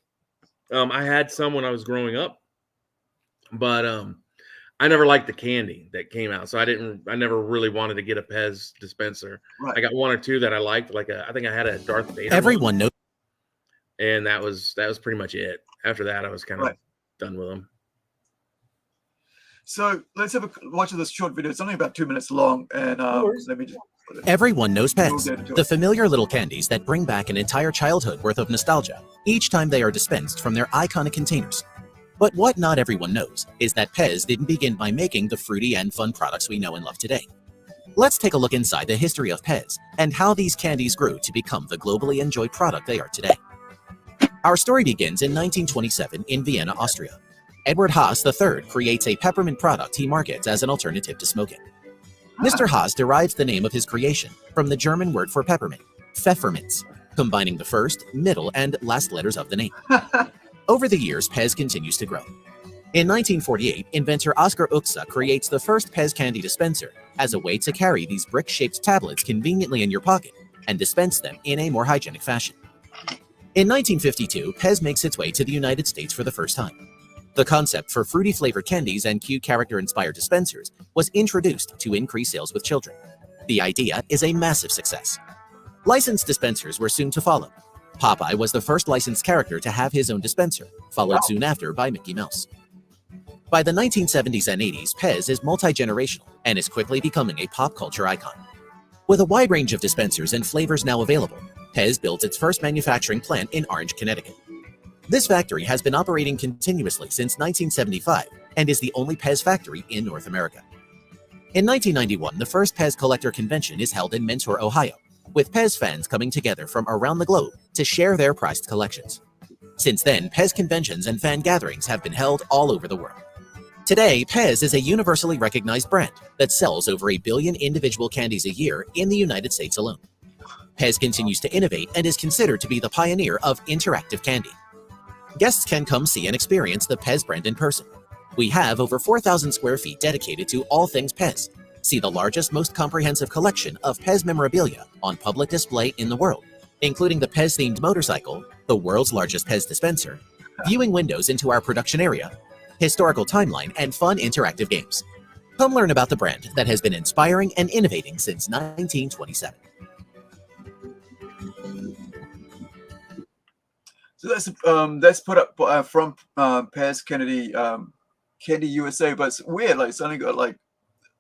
I had some when I was growing up, but I never liked the candy that came out, so I never really wanted to get a Pez dispenser. Right. I got one or two that I liked, I think I had a Darth Vader. Everyone knows, and that was pretty much it. After that, I was kind of done with them. So let's have a watch of this short video. It's only about 2 minutes long, and let me just. Everyone knows Pez, the familiar little candies that bring back an entire childhood worth of nostalgia each time they are dispensed from their iconic containers. But what not everyone knows is that Pez didn't begin by making the fruity and fun products we know and love today. Let's take a look inside the history of Pez and how these candies grew to become the globally enjoyed product they are today. Our story begins in 1927 in Vienna, Austria. Edward Haas III creates a peppermint product he markets as an alternative to smoking. Mr. Haas derives the name of his creation from the German word for peppermint, pfefferminz, combining the first, middle, and last letters of the name. Over the years, Pez continues to grow. In 1948, inventor Oskar Uxa creates the first Pez candy dispenser as a way to carry these brick-shaped tablets conveniently in your pocket and dispense them in a more hygienic fashion. In 1952, Pez makes its way to the United States for the first time. The concept for fruity-flavored candies and cute character-inspired dispensers was introduced to increase sales with children. The idea is a massive success. Licensed dispensers were soon to follow. Popeye was the first licensed character to have his own dispenser, followed soon after by Mickey Mouse. By the 1970s and 80s, Pez is multi-generational and is quickly becoming a pop culture icon. With a wide range of dispensers and flavors now available, Pez built its first manufacturing plant in Orange, Connecticut. This factory has been operating continuously since 1975 and is the only Pez factory in North America. In 1991, the first Pez Collector Convention is held in Mentor, Ohio, with Pez fans coming together from around the globe to share their prized collections. Since then, Pez conventions and fan gatherings have been held all over the world. Today, Pez is a universally recognized brand that sells over 1 billion individual candies a year in the United States alone. Pez continues to innovate and is considered to be the pioneer of interactive candy. Guests can come see and experience the Pez brand in person. We have over 4,000 square feet dedicated to all things Pez. See the largest, most comprehensive collection of Pez memorabilia on public display in the world, including the Pez-themed motorcycle, the world's largest Pez dispenser, viewing windows into our production area, historical timeline, and fun interactive games. Come learn about the brand that has been inspiring and innovating since 1927. So that's put up from Paz Kennedy, Kennedy USA, but it's weird. Like it's only got like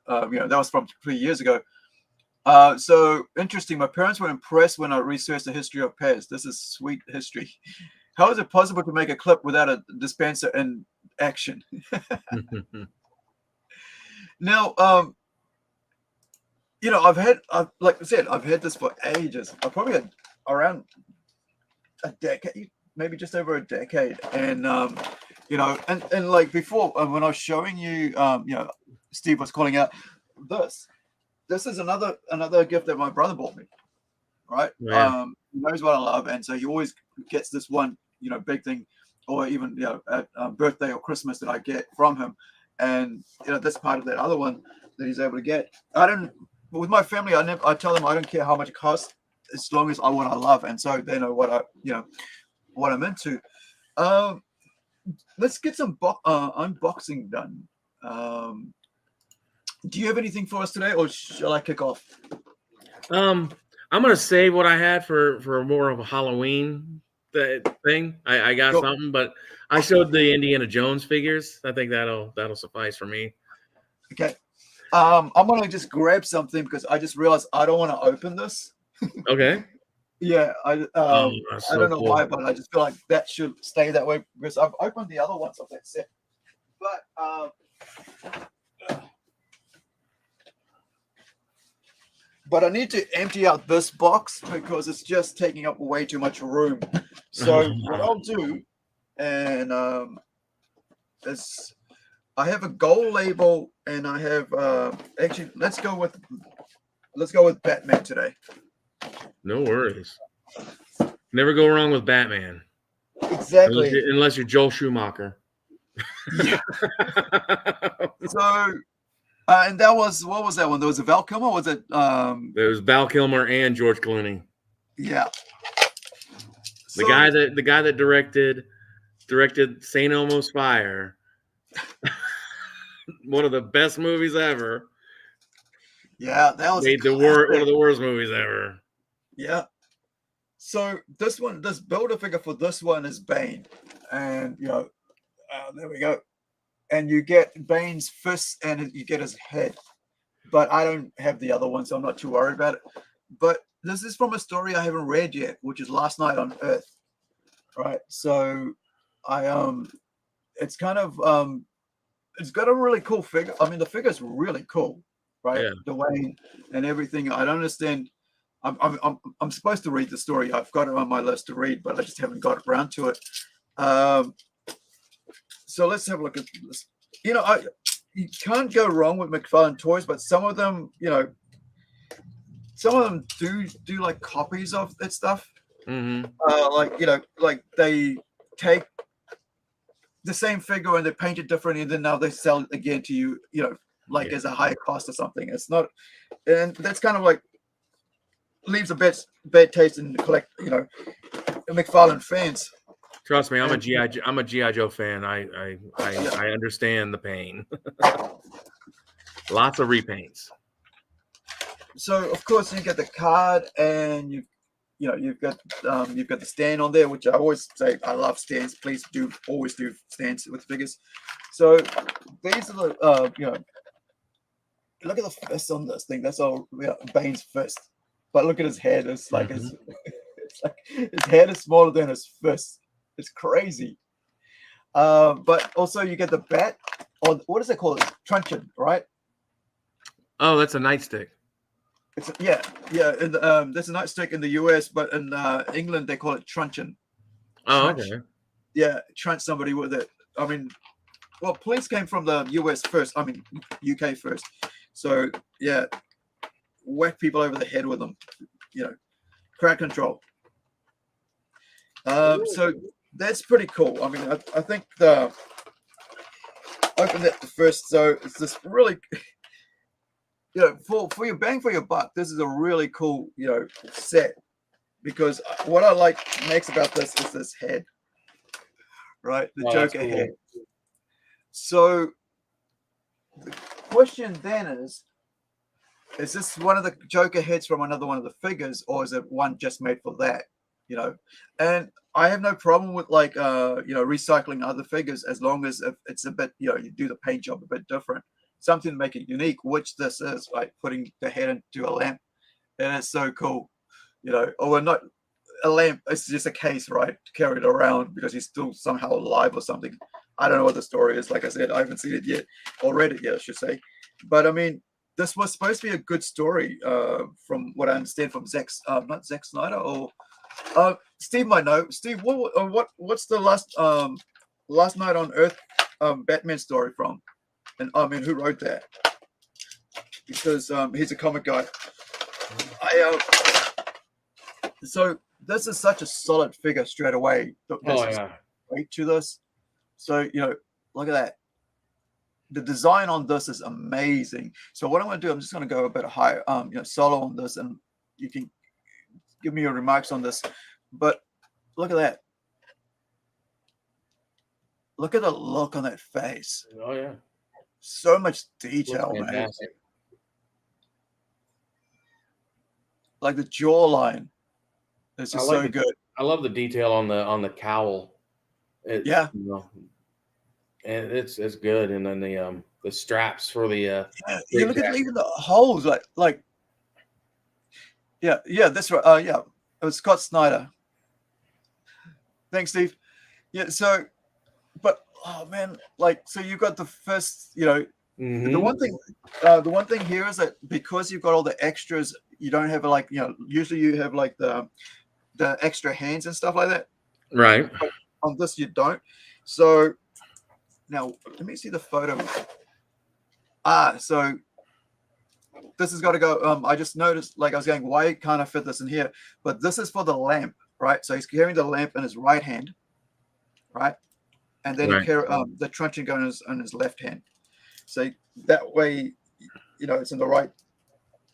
that was from 3 years ago. So interesting. My parents were impressed when I researched the history of Pez. This is sweet history. How is it possible to make a clip without a dispenser in action? Now, like I said, I've had this for ages. I probably had around a decade, maybe just over a decade. And, and like before, when I was showing you, Steve was calling out this is another gift that my brother bought me, right? Yeah. He knows what I love, and so he always gets this one, big thing, or even at birthday or Christmas that I get from him, and that's part of that other one that he's able to get. With my family, I tell them I don't care how much it costs, as long as what I love, and so they know what what I'm into. Let's get some unboxing done. Do you have anything for us today, or shall I kick off? I'm gonna save what I had for more of a Halloween thing. I got something, but I showed the Indiana Jones figures. I think that'll suffice for me. Okay. I'm gonna just grab something because I just realized I don't want to open this. Okay. Yeah, I don't know cool. why, but I just feel like that should stay that way because I've opened the other ones of that set. But I need to empty out this box because it's just taking up way too much room. So what I'll do, and is I have a gold label, and I have actually let's go with Batman today. No worries. Never go wrong with Batman. Exactly. Unless you're Joel Schumacher. Yeah. So. And that was, what was that one? There was a Val Kilmer, or was it? There was Val Kilmer and George Clooney. Yeah. The guy that directed St. Elmo's Fire, one of the best movies ever. Yeah, that was one of the worst movies ever. Yeah. So this Build-A-Figure for this one is Bane, and there we go. And you get Bane's fists and you get his head. But I don't have the other one, so I'm not too worried about it. But this is from a story I haven't read yet, which is Last Night on Earth. Right. So it's kind of it's got a really cool figure. I mean, the figure's really cool, right? Yeah. Dwayne and everything. I don't understand. I'm supposed to read the story. I've got it on my list to read, but I just haven't got around to it. So let's have a look at this. You can't go wrong with McFarlane toys, but some of them, do like copies of that stuff. Mm-hmm. Like they take the same figure and they paint it differently, and then now they sell it again to you, as a higher cost or something. It's not, and that's kind of like leaves a bad taste in the McFarlane fans. Trust me, I'm a G.I. Joe fan. I understand the pain. Lots of repaints. So of course you get the card, and you've got the stand on there, which I always say I love stands. Please always do stands with figures. So these are the look at the fist on this thing. That's all Bane's fist. But look at his head. It's like his head is smaller than his fist. It's crazy. But also you get the bat, or what is it called? Truncheon, right? Oh, that's a nightstick. It's yeah. And there's a nightstick in the US, but in England they call it truncheon. Oh, okay. Yeah, trunch somebody with it. I mean, well, police came from the US first. I mean, UK first. So yeah, whack people over the head with them. Crowd control. So that's pretty cool. I mean, I think open that first. So it's this really, for your bang for your buck, this is a really cool, set, because what I like next about this is this head, right? The Joker cool. head. So the question then is this one of the Joker heads from another one of the figures, or is it one just made for that? you know. And I have no problem with like recycling other figures as long as if it's a bit, you do the paint job a bit different, something to make it unique, which this is, like putting the head into a lamp, and it's so cool, or not a lamp, it's just a case, right, to carry it around because he's still somehow alive or something. I don't know what the story is. Like I said, I haven't seen it yet, or read it yet, I should say. But I mean, this was supposed to be a good story, from what I understand from not Zack Snyder, or Steve might know. Steve, what's the last Night on Earth Batman story from? And I mean, who wrote that? Because he's a comic guy. So this is such a solid figure straight away. Right to this. So look at that. The design on this is amazing. So what I'm going to do, I'm just going to go a bit higher, solo on this, and you can give me your remarks on this. But look at that. Look at the look on that face. Oh yeah. So much detail, man. Like the jawline. It's just so good. I love the detail on the cowl. Yeah. And it's good. And then the straps for the you look at even the holes, like that's right. It was Scott Snyder. Thanks, Steve. Yeah, so but oh man, like, so you got the first, the one thing here is that because you've got all the extras, you don't have like, usually you have like the extra hands and stuff like that. Right. But on this you don't. So now let me see the photo. So this has got to go. I just noticed, like, I was going, why can't I fit this in here? But this is for the lamp, right? So he's carrying the lamp in his right hand, right? And then he carry the truncheon going in his left hand. So that way, it's in the right.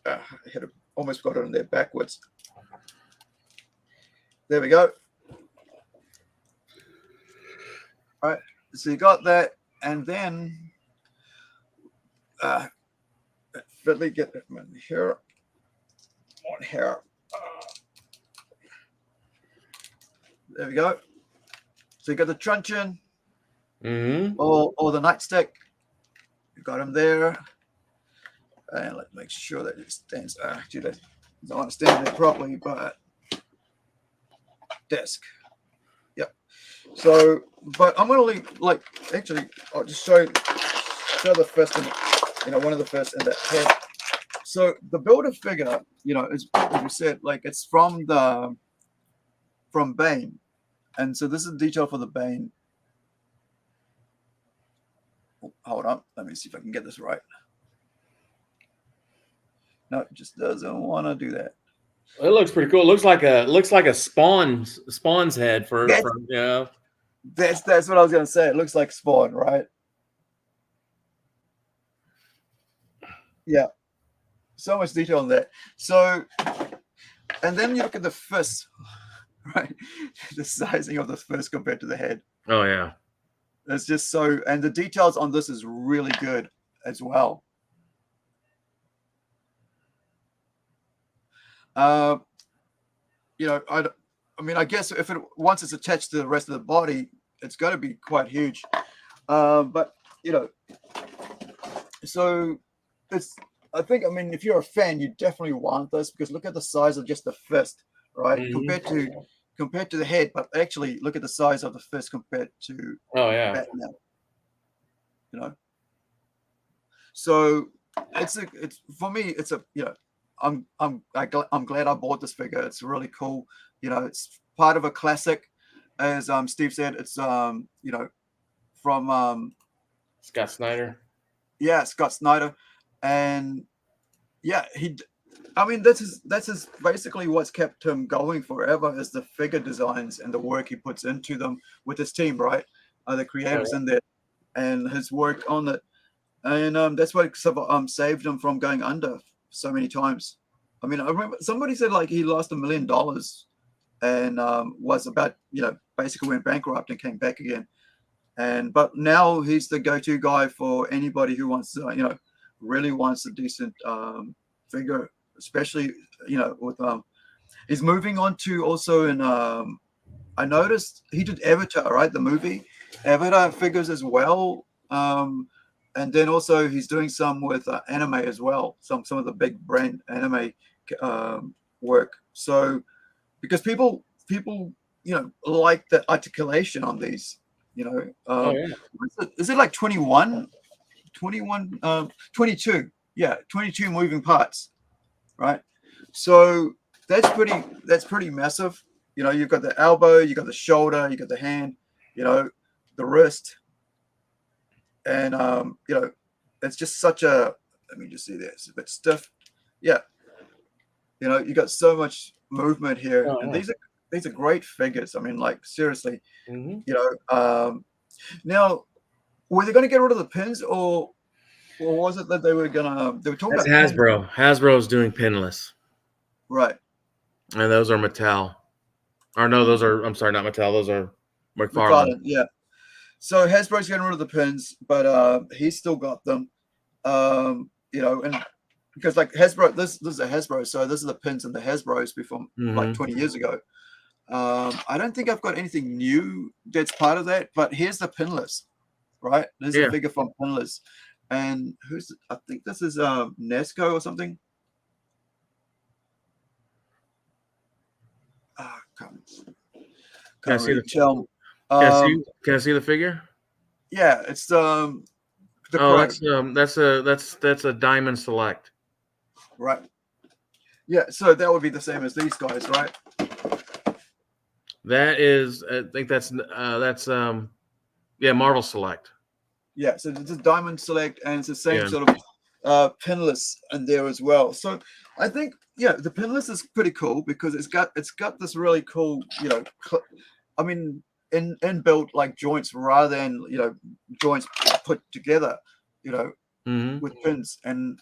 I had almost got it in there backwards. There we go. All right. So you got that, and then fiddly, get that one here. On here. There we go. So you got the truncheon, or the nightstick. You got him there, and let's make sure that it stands. I don't want to stand there properly, but desk. Yep. So, but I'm going to leave. Like, actually, I'll just show the first one. One of the first in that head. So the builder figure, is, as we said, like, it's from Bane. And so this is the detail for the Bane. Oh, hold on. Let me see if I can get this right. No, it just doesn't want to do that. It looks pretty cool. It looks like a Spawn's head for That's what I was going to say. It looks like Spawn, right? Yeah. So much detail on that. So, and then you look at the fist, right? The sizing of the fist compared to the head. Oh yeah. It's just so, and the details on this is really good as well. I mean, I guess if once it's attached to the rest of the body, it's going to be quite huge. But so I think, if you're a fan, you definitely want this, because look at the size of just the fist, right? Compared to the head, but actually look at the size of the fist compared to Batman. So it's for me, it's a I'm glad I bought this figure. It's really cool. It's part of a classic, as Steve said. It's from Scott Snyder. Yeah, Scott Snyder, and that's his basically what's kept him going forever, is the figure designs and the work he puts into them with his team, right? The creators in there, and his work on it, and that's what saved him from going under so many times. I mean, I remember somebody said like he lost $1 million and was about, basically went bankrupt and came back again. But now he's the go-to guy for anybody who wants, really wants a decent figure, especially, with he's moving on to also in I noticed he did Avatar, right? The movie Avatar figures as well. And then also he's doing some with anime as well. Some of the big brand anime work. So because people like the articulation on these. Is it like 21, 22? Yeah, 22 moving parts, right? So that's pretty massive. You've got the elbow, you got the shoulder, you got the hand, the wrist, and it's just such a. Let me just see this. It's a bit stiff. Yeah, you got so much movement here, and these are great figures. I mean, like seriously, now were they going to get rid of the pins, or was it that they were talking That's about Hasbro. pins? Hasbro's doing pinless, right? And those are Mattel. Or no, those are. I'm sorry, not Mattel. Those are McFarlane. Yeah. So Hasbro's getting rid of the pins, but he's still got them. And because like Hasbro, this is a Hasbro, so this is the pins and the Hasbros before like 20 years ago. I don't think I've got anything new that's part of that, but here's the pinless, right? There's a figure from pinless, and I think this is Nesco or something. Can I see the Can I see the figure? Yeah, it's the that's a Diamond Select. Right. Yeah, so that would be the same as these guys, right? That is, I think that's Marvel Select. Yeah, so it's a Diamond Select, and it's the same sort of pinless in there as well. So I think the pinless is pretty cool because it's got this really cool, I mean, inbuilt like joints rather than joints put together, with pins, and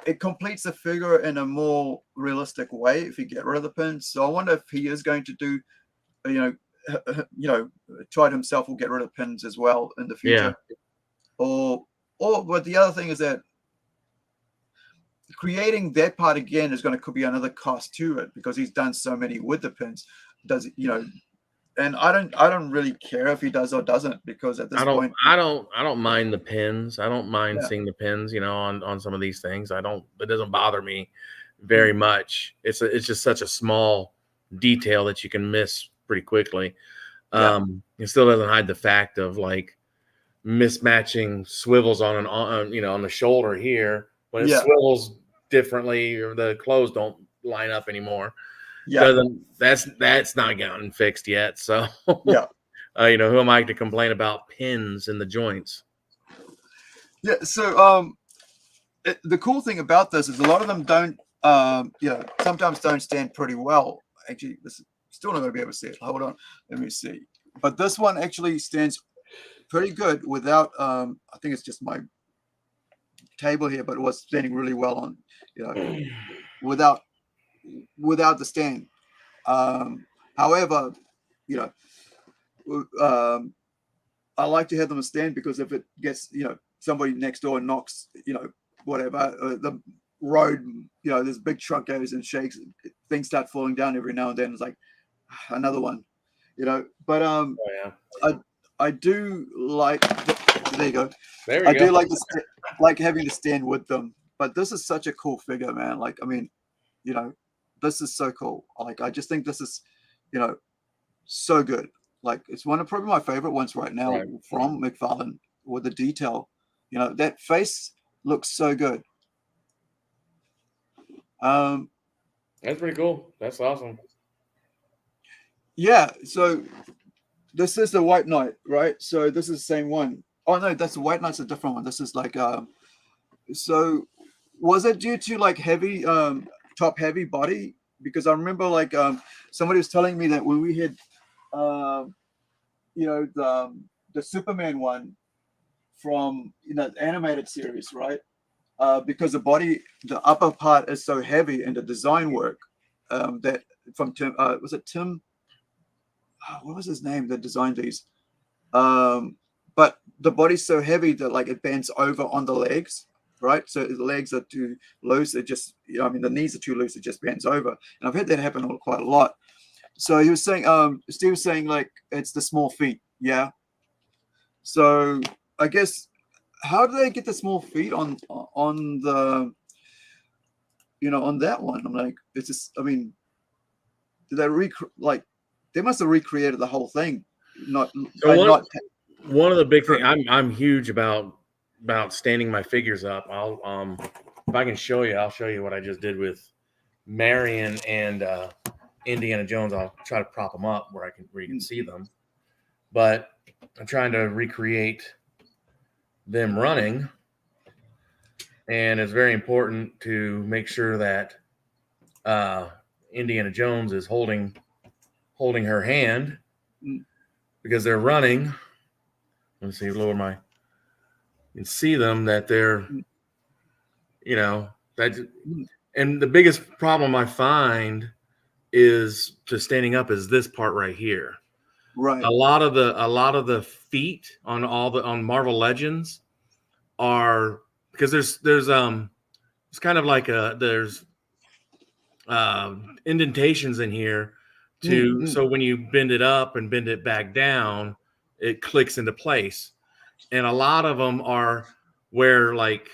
it completes the figure in a more realistic way if you get rid of the pins. So I wonder if he is going to do, Tried himself will get rid of pins as well in the future. Or but the other thing is that creating that part again is going to could be another cost to it because he's done so many with the pins. And I don't really care if he does or doesn't because at this point I don't mind the pins. I don't mind seeing the pins, on some of these things. It doesn't bother me very much. It's just such a small detail that you can miss pretty quickly. It still doesn't hide the fact of like mismatching swivels on the shoulder here when it swivels differently or the clothes don't line up anymore. That's not gotten fixed yet. So who am I to complain about pins in the joints? Yeah. So the cool thing about this is a lot of them don't sometimes don't stand pretty well. Actually, this is still not going to be able to see it. Hold on, let me see. But this one actually stands pretty good without I think it's just my table here, but it was standing really well on without the stand. However, I like to have them stand because if it gets somebody next door knocks whatever the road, this big truck goes and shakes, things start falling down every now and then. It's like another one, but I do like there you go. I do like having to stand with them, but this is such a cool figure, man. Like, I mean, this is so cool. Like, I just think this is, so good. Like, it's one of probably my favorite ones right now from McFarlane with the detail. That face looks so good. That's pretty cool. That's awesome. Yeah. So this is the White Knight, right? So this is the same one. Oh no, that's the White Knight's a different one. This is like so was it due to like heavy top heavy body? Because I remember like somebody was telling me that when we had the Superman one from the animated series, right? Because the upper part is so heavy in the design work that from Tim, was it Tim? What was his name that designed these? But the body's so heavy that like it bends over on the legs. right? So the legs are too loose. It just, I mean, the knees are too loose. It just bends over. And I've had that happen quite a lot. So he was saying, Steve was saying like it's the small feet. Yeah. So I guess, how do they get the small feet on the, on that one? I'm like, it's just, I mean, did they they must have recreated the whole thing. One of the big things, I'm huge about standing my figures up. I'll if I can show you, I'll show you what I just did with Marion and Indiana Jones. I'll try to prop them up where you can see them. But I'm trying to recreate them running, and it's very important to make sure that Indiana Jones is holding her hand because they're running. Let's see, lower my. You can see them that they're, and the biggest problem I find is just standing up is this part right here. Right. A lot of the feet on Marvel Legends are, because there's it's kind of like there's indentations in here so when you bend it up and bend it back down, it clicks into place. And a lot of them are where like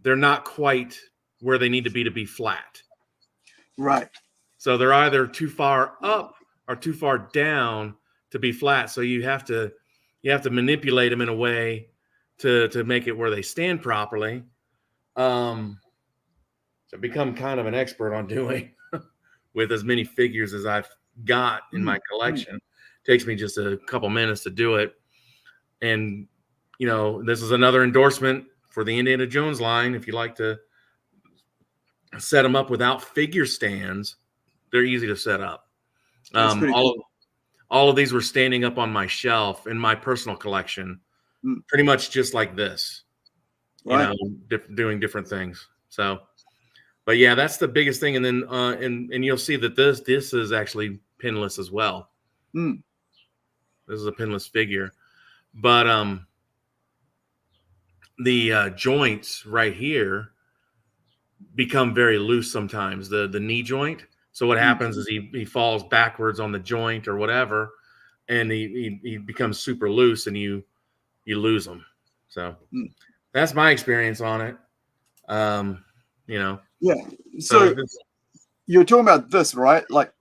they're not quite where they need to be flat. Right. So they're either too far up or too far down to be flat. So you have to manipulate them in a way to make it where they stand properly. So I've become kind of an expert on doing with as many figures as I've got in my collection. It takes me just a couple minutes to do it. And, this is another endorsement for the Indiana Jones line. If you like to set them up without figure stands, they're easy to set up. All of these were standing up on my shelf in my personal collection, pretty much just like this, doing different things. So, but yeah, that's the biggest thing. And then, and you'll see that this is actually pinless as well. This is a pinless figure, but the joints right here become very loose sometimes. The knee joint. So what happens is he falls backwards on the joint or whatever, and he becomes super loose, and you lose him. So that's my experience on it. Yeah. So you're talking about this, right? Like,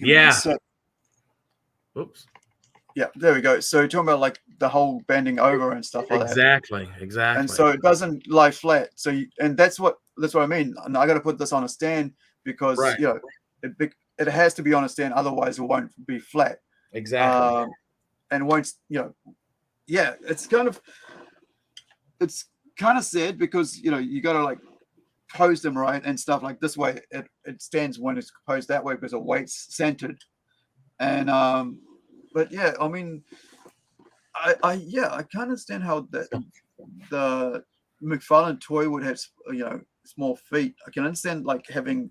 yeah. Oops. Yeah, there we go. So you're talking about like the whole bending over and stuff like that. Exactly. And so it doesn't lie flat. So and that's what I mean. And I got to put this on a stand because it has to be on a stand, otherwise it won't be flat. Exactly. And won't it's kind of sad because you got to like pose them right and stuff like this way. It stands when it's posed that way because the weight's centered. And but yeah, I mean, I can't understand how the McFarlane toy would have small feet. I can understand like having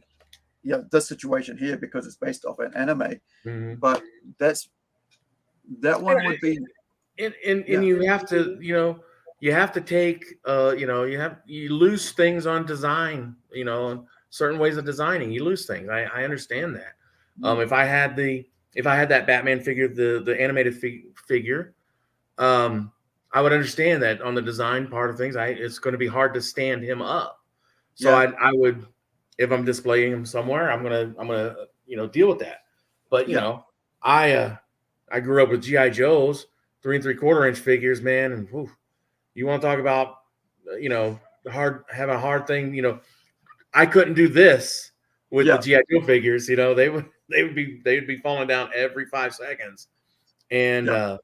this situation here because it's based off an anime, but that one would be and you have to you have to take you lose things on design, certain ways of designing. You lose things. I understand that. If I had that Batman figure, the animated figure, I would understand that on the design part of things, it's going to be hard to stand him up. So I would, if I'm displaying him somewhere, I'm gonna deal with that. But I grew up with G.I. Joe's 3 3/4 inch figures, man, and you want to talk about having a hard thing. I couldn't do this with the G.I. Joe figures. They would be falling down every 5 seconds. And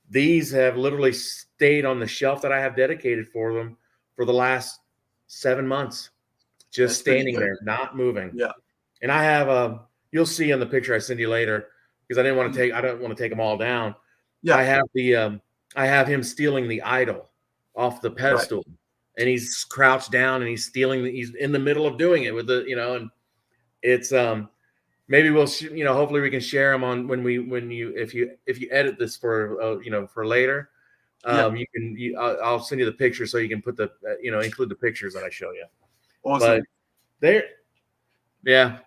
these have literally stayed on the shelf that I have dedicated for them for the last 7 months, just standing there, not moving. Yeah. And I have you'll see on the picture I send you later, because I don't want to take them all down. Yeah. I have him stealing the idol off the pedestal, and he's crouched down and he's stealing. He's in the middle of doing it with and it's maybe we'll hopefully we can share them on if you edit this for for later. I'll send you the picture so you can put the include the pictures that I show you. Awesome. But yeah.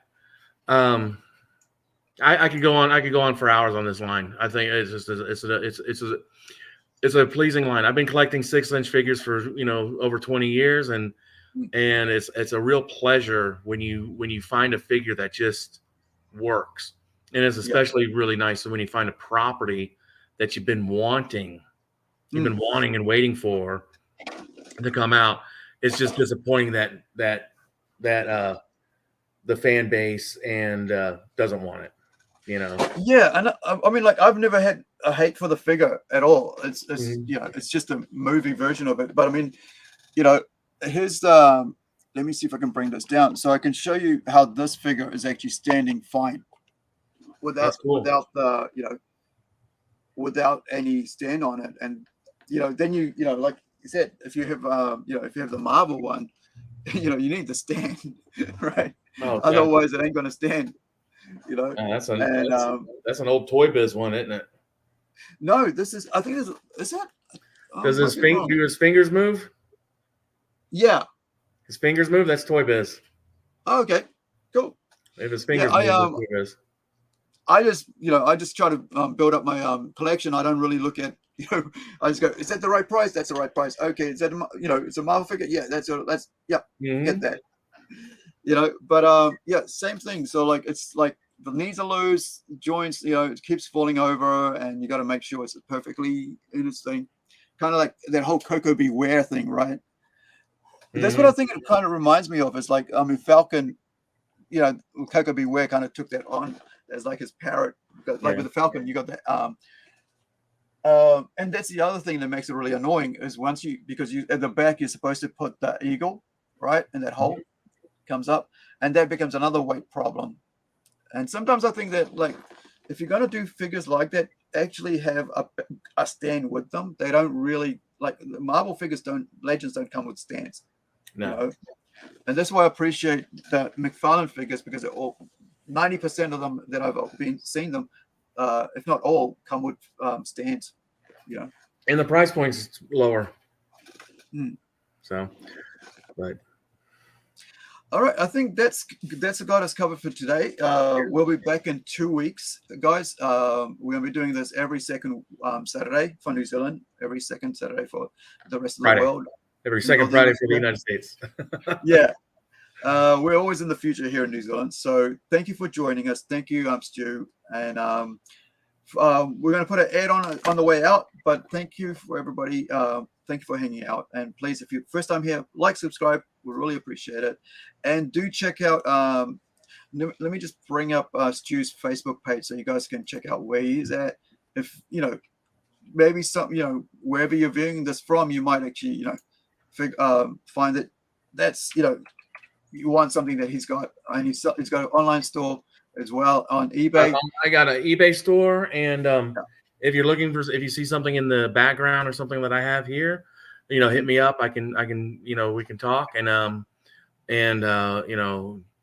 I could go on for hours on this line. I think it's a pleasing line. I've been collecting 6-inch figures for over 20 years, and it's a real pleasure when you find a figure that just works. And it's especially really nice when you find a property that you've been wanting and waiting for to come out. It's just disappointing that the fan base and doesn't want it. Yeah, and I mean, like, I've never had a hate for the figure at all. It's it's just a movie version of it. But I mean, here's let me see if I can bring this down so I can show you how this figure is actually standing fine without without any stand on it. And then like you said, if you have if you have the Marvel one, you need the stand, right? Oh, otherwise it ain't going to stand. That's an old Toy Biz one, isn't it? No, this is. I think is that. Does his fingers move? Yeah, his fingers move. That's Toy Biz. Oh, okay, cool. If his fingers move, that's Toy Biz. I just try to build up my collection. I don't really look at I just go, is that the right price? That's the right price. Okay, is that it's a Marvel figure? Yeah, that's get that. But same thing. So like it's like the knees are loose, joints, it keeps falling over, and you got to make sure it's perfectly in its thing. Kind of like that whole Coco Beware thing, right? That's what I think it kind of reminds me of. It's like Falcon, Coco Beware kind of took that on as like his parrot. Like with the Falcon, you got that. And that's the other thing that makes it really annoying is because you at the back you're supposed to put the eagle, right, in that hole. Comes up, and that becomes another weight problem. And sometimes I think that, like, if you're going to do figures like that, actually have a stand with them. They don't really, like, the Marvel figures Legends don't come with stands. No. And that's why I appreciate the McFarlane figures, because they're all 90% of them that I've seen them, if not all, come with stands. And the price point's lower. So, but. All right, I think that's got us covered for today. We'll be back in 2 weeks, guys. We're going to be doing this every second Saturday for New Zealand, every second Saturday for the rest of the world. Every second Friday for the United States. Yeah. We're always in the future here in New Zealand. So thank you for joining us. Thank you, Stu. And we're going to put an ad on the way out, but thank you for everybody. Thank you for hanging out. And please, if you're first time here, like, subscribe. We really appreciate it. And do check out, let me just bring up Stu's Facebook page so you guys can check out where he's at. If, maybe wherever you're viewing this from, you might actually, find that that's, you want something that he's got. And he's got an online store as well on eBay. I got an eBay store, and if you're looking for, if you see something in the background or something that I have here, hit me up. I can, we can talk and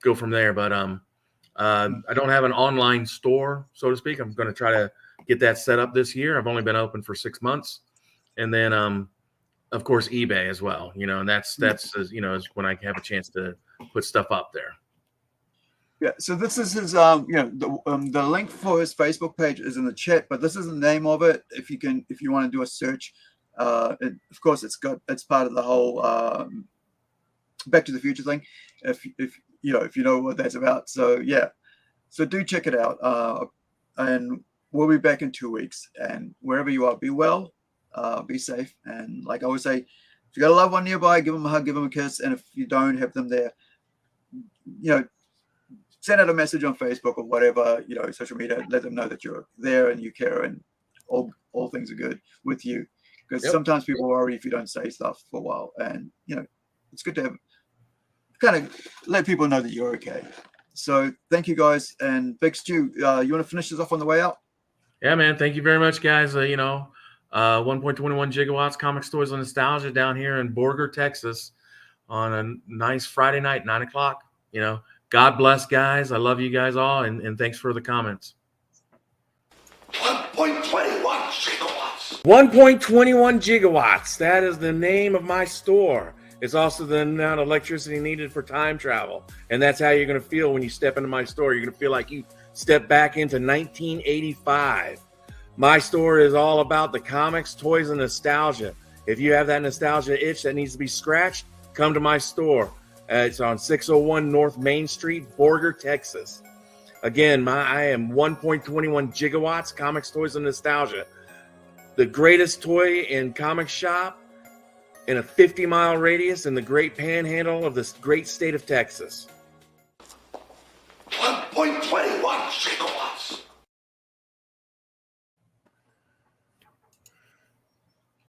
go from there. But I don't have an online store, so to speak. I'm going to try to get that set up this year. I've only been open for 6 months, and then of course eBay as well. And that's is when I have a chance to put stuff up there. Yeah, so this is his, the link for his Facebook page is in the chat, but this is the name of it. If you want to do a search, of course it's part of the whole Back to the Future thing. If you know what that's about, so do check it out. And we'll be back in 2 weeks. And wherever you are, be well, be safe, and like I always say, if you got a loved one nearby, give them a hug, give them a kiss, and if you don't have them there, send out a message on Facebook or whatever, social media. Let them know that you're there and you care, and all things are good with you. Because sometimes people worry if you don't say stuff for a while, and it's good to have kind of let people know that you're okay. So thank you guys, and Big Stu, you want to finish this off on the way out? Yeah, man. Thank you very much, guys. 1.21 gigawatts comic stores of nostalgia down here in Borger, Texas, on a nice Friday night, 9 o'clock. God bless, guys. I love you guys all, and thanks for the comments. 1.21 gigawatts. 1.21 gigawatts. That is the name of my store. It's also the amount of electricity needed for time travel. And that's how you're going to feel when you step into my store. You're going to feel like you step back into 1985. My store is all about the comics, toys, and nostalgia. If you have that nostalgia itch that needs to be scratched, come to my store. It's on 601 North Main Street, Borger, Texas. Again, I am 1.21 gigawatts, comics, toys, and nostalgia. The greatest toy and comic shop in a 50-mile radius in the great panhandle of this great state of Texas. 1.21 gigawatts.